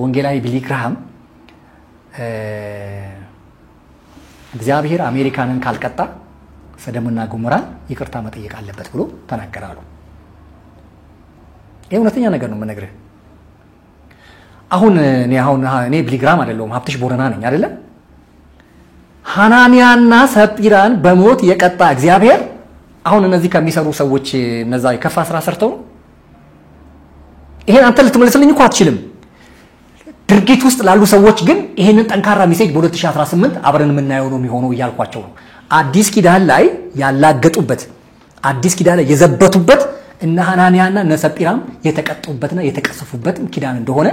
ወንጌላዊ ቢሊ ግርሃም እግዚአብሔር አሜሪካንን ካልቀጣ ሰደምና ገሞራን ይቅርታ መጠየቅ አለበት ብሎ ተናገራሉ ይሄ እውነተኛ ነገር ነው የምነግርህ አሁን እኔ ቢሊ ግርሃም አይደለሁም ሀብትሽ ቦረና ነኝ አይደለ ሐናንያና ሰጲራን በሞት የቀጣ እግዚአብሔር አሁን እነዚህ ከሚሰሩ ሰዎች እነዛ የከፋ ስራ ሰርተው ይሄን አንተ ልትመልስልኝ እኮ አትችልም ድርጊት ውስጥ ላሉ ሰዎች ግን ይሄንን ጠንካራ ሜሴጅ በ2018 አብረን የምናየው ነው የሚሆነው ይያልኳቸው ነው አዲስ ኪዳን ላይ ያላገጡበት አዲስ ኪዳን ላይ የዘበቱበት እና ሐናንያና እነ ሰጲራም የተቀጡበትና የተቀሰፉበት ኪዳን እንደሆነ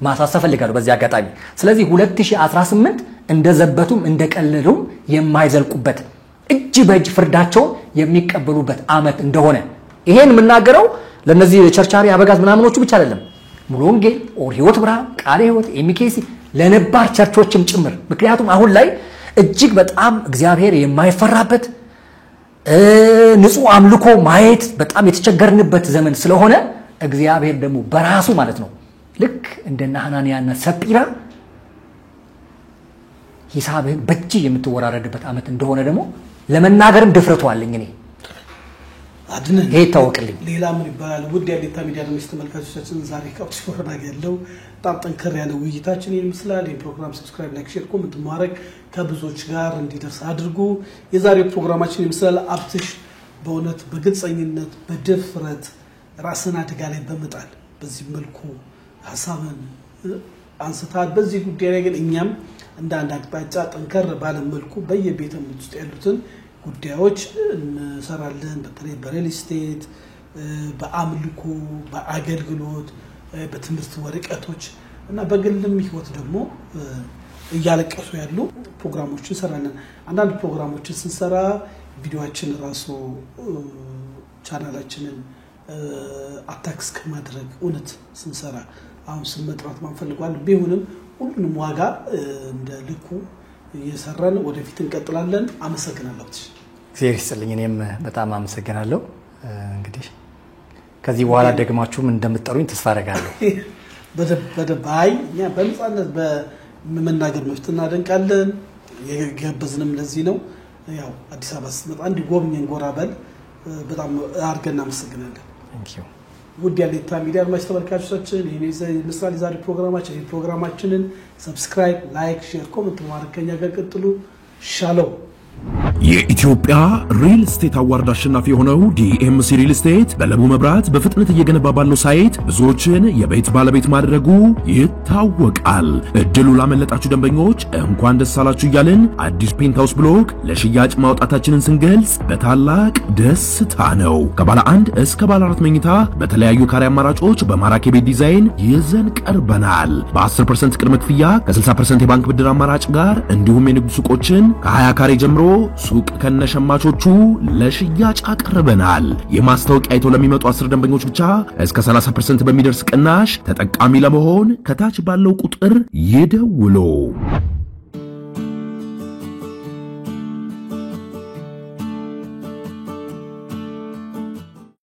ማሳሰብ ፈልጋለሁ በዚህ አጋጣሚ ስለዚህ 2018 እንደዘበቱም እንደቀለሉም የማይዘልቁበት እጅ በእጅ ፍርዳቸው የሚቀበሉበት አመት እንደሆነ ይሄን የምናገረው ለነዚህ ቸርቻሪ አበጋዝ ምናምኖቹ ብቻ አይደለም ሙሉ ወንጌል ኦር ህይወት ብርሃን ቃለ ህይወት ኤሚኬሲ ለነባር ቸርቾችም ጭምር ምክንያቱም አሁን ላይ እጅግ በጣም እግዚአብሔር የማይፈራበት ንጹህ አምልኮ ማየት በጣም የተቸገርንበት ዘመን ስለሆነ እግዚአብሔር ደግሞ በራሱ ማለት ነው ልክ እንደና ሐናንያና ሰጲራ ሂሳብህን በእጅ የምትወራረድበት አመት እንደሆነ ደግሞ ለመናገርም ድፍረቱ አለኝ እኔ አድነን ይሄ ታወቅልኝ ሌላ ምን ይባላል ውድ ያሌታ ሚዲያ ደምስት ተመልካቾቻችን ዛሬ ከአብትሽ ቦረና ያለው በጣም ጠንከር ያለ ውይይታችን ይመስላል ይሄን ፕሮግራም ሰብስክራይብ ላይክ ሼር ኮሜንት ማድረግ ከብዙዎች ጋር እንዲደርስ አድርጉ የዛሬው ፕሮግራማችን ይመስላል አብትሽ በእውነት በግልጸኝነት በድፍረት ራስን አደጋ ላይ በመጣል በዚህ መልኩ ሐሳብን አንስታል በዚህ ጉዳይ ላይ ግን እኛም እንደ አንድ አቅጣጫ ጠንከር ባለ መልኩ በየቤተ እምነት ውስጥ ያሉትን ጉዳዮች እንሰራለን በተለይ በሪል ስቴት በአምልኮ በአገልግሎት በትምህርት ወረቀቶች እና በግልም ህይወት ደግሞ እያለቀሱ ያሉ ፕሮግራሞችን ሰራለን አንዳንድ ፕሮግራሞችን ስንሰራ ቪዲዮአችን ራሱ ቻናላችንን አታክስ ከማድረግ እውነት ስንሰራ አሁን ስመጥራት ማንፈልጓል ቢሆንም ሁሉንም ዋጋ እንደ ልኩ እየሰራን ወደፊት እንቀጥላለን አመሰግናለሁ እግዚአብሔር ይስጥልኝ እኔም በጣም አመሰግናለሁ እንግዲህ ከዚህ በኋላ ደግማችሁም እንደምትጠሩኝ ተስፋ አደርጋለሁ በደባይ እኛ በነጻነት በመናገር መብት እናደንቃለን የገበዝንም ለዚህ ነው ያው አዲስ አበባ ስመጣ እንዲጎብኘን ጎራበል በጣም አርገና አመሰግናለሁ Thank you ውድ ያሌታ ሚዲያ አድማጭ ተመልካቾቻችን ይሄ ምሳሌ ዛሬ ፕሮግራማችንን ሰብስክራይብ ላይክ ሼር ኮሜንት ማድረግ ከኛ ጋር ቀጥሉ ሻሎም የኢትዮጵያ ሪል ስቴት አዋርድ አሸናፊ የሆነው ዲኤምሲ ሪል ስቴት በለቡ መብራት በፍጥነት እየገነባ ባለው ሳይት ብዙዎችን የቤት ባለቤት ማድረጉ ይታወቃል። እድሉ ላመለጣችሁ ደንበኞች እንኳን ደስ አላችሁ እያልን አዲስ ፔንታውስ ብሎክ ለሽያጭ ማውጣታችንን ስንገልጽ በታላቅ ደስታ ነው። ከባለ 1 እስከ ባለ 4 መኝታ በተለያዩ ካሬ አማራጮች በማራኪ ቤት ዲዛይን ይዘን ቀርበናል። በ10% ቅድመ ክፍያ ከ60% የባንክ ብድር አማራጭ ጋር እንዲሁም የንግድ ሱቆችን ከ20 ካሬ ጀምሮ ሱቅ ከነሸማቾቹ ለሽያጭ አቀርበናል። የማስታወቂያ አይተው ለሚመጡ 10 ደንበኞች ብቻ እስከ 30% በሚደርስ ቅናሽ ተጠቃሚ ለመሆን ከታች ባለው ቁጥር ይደውሉ።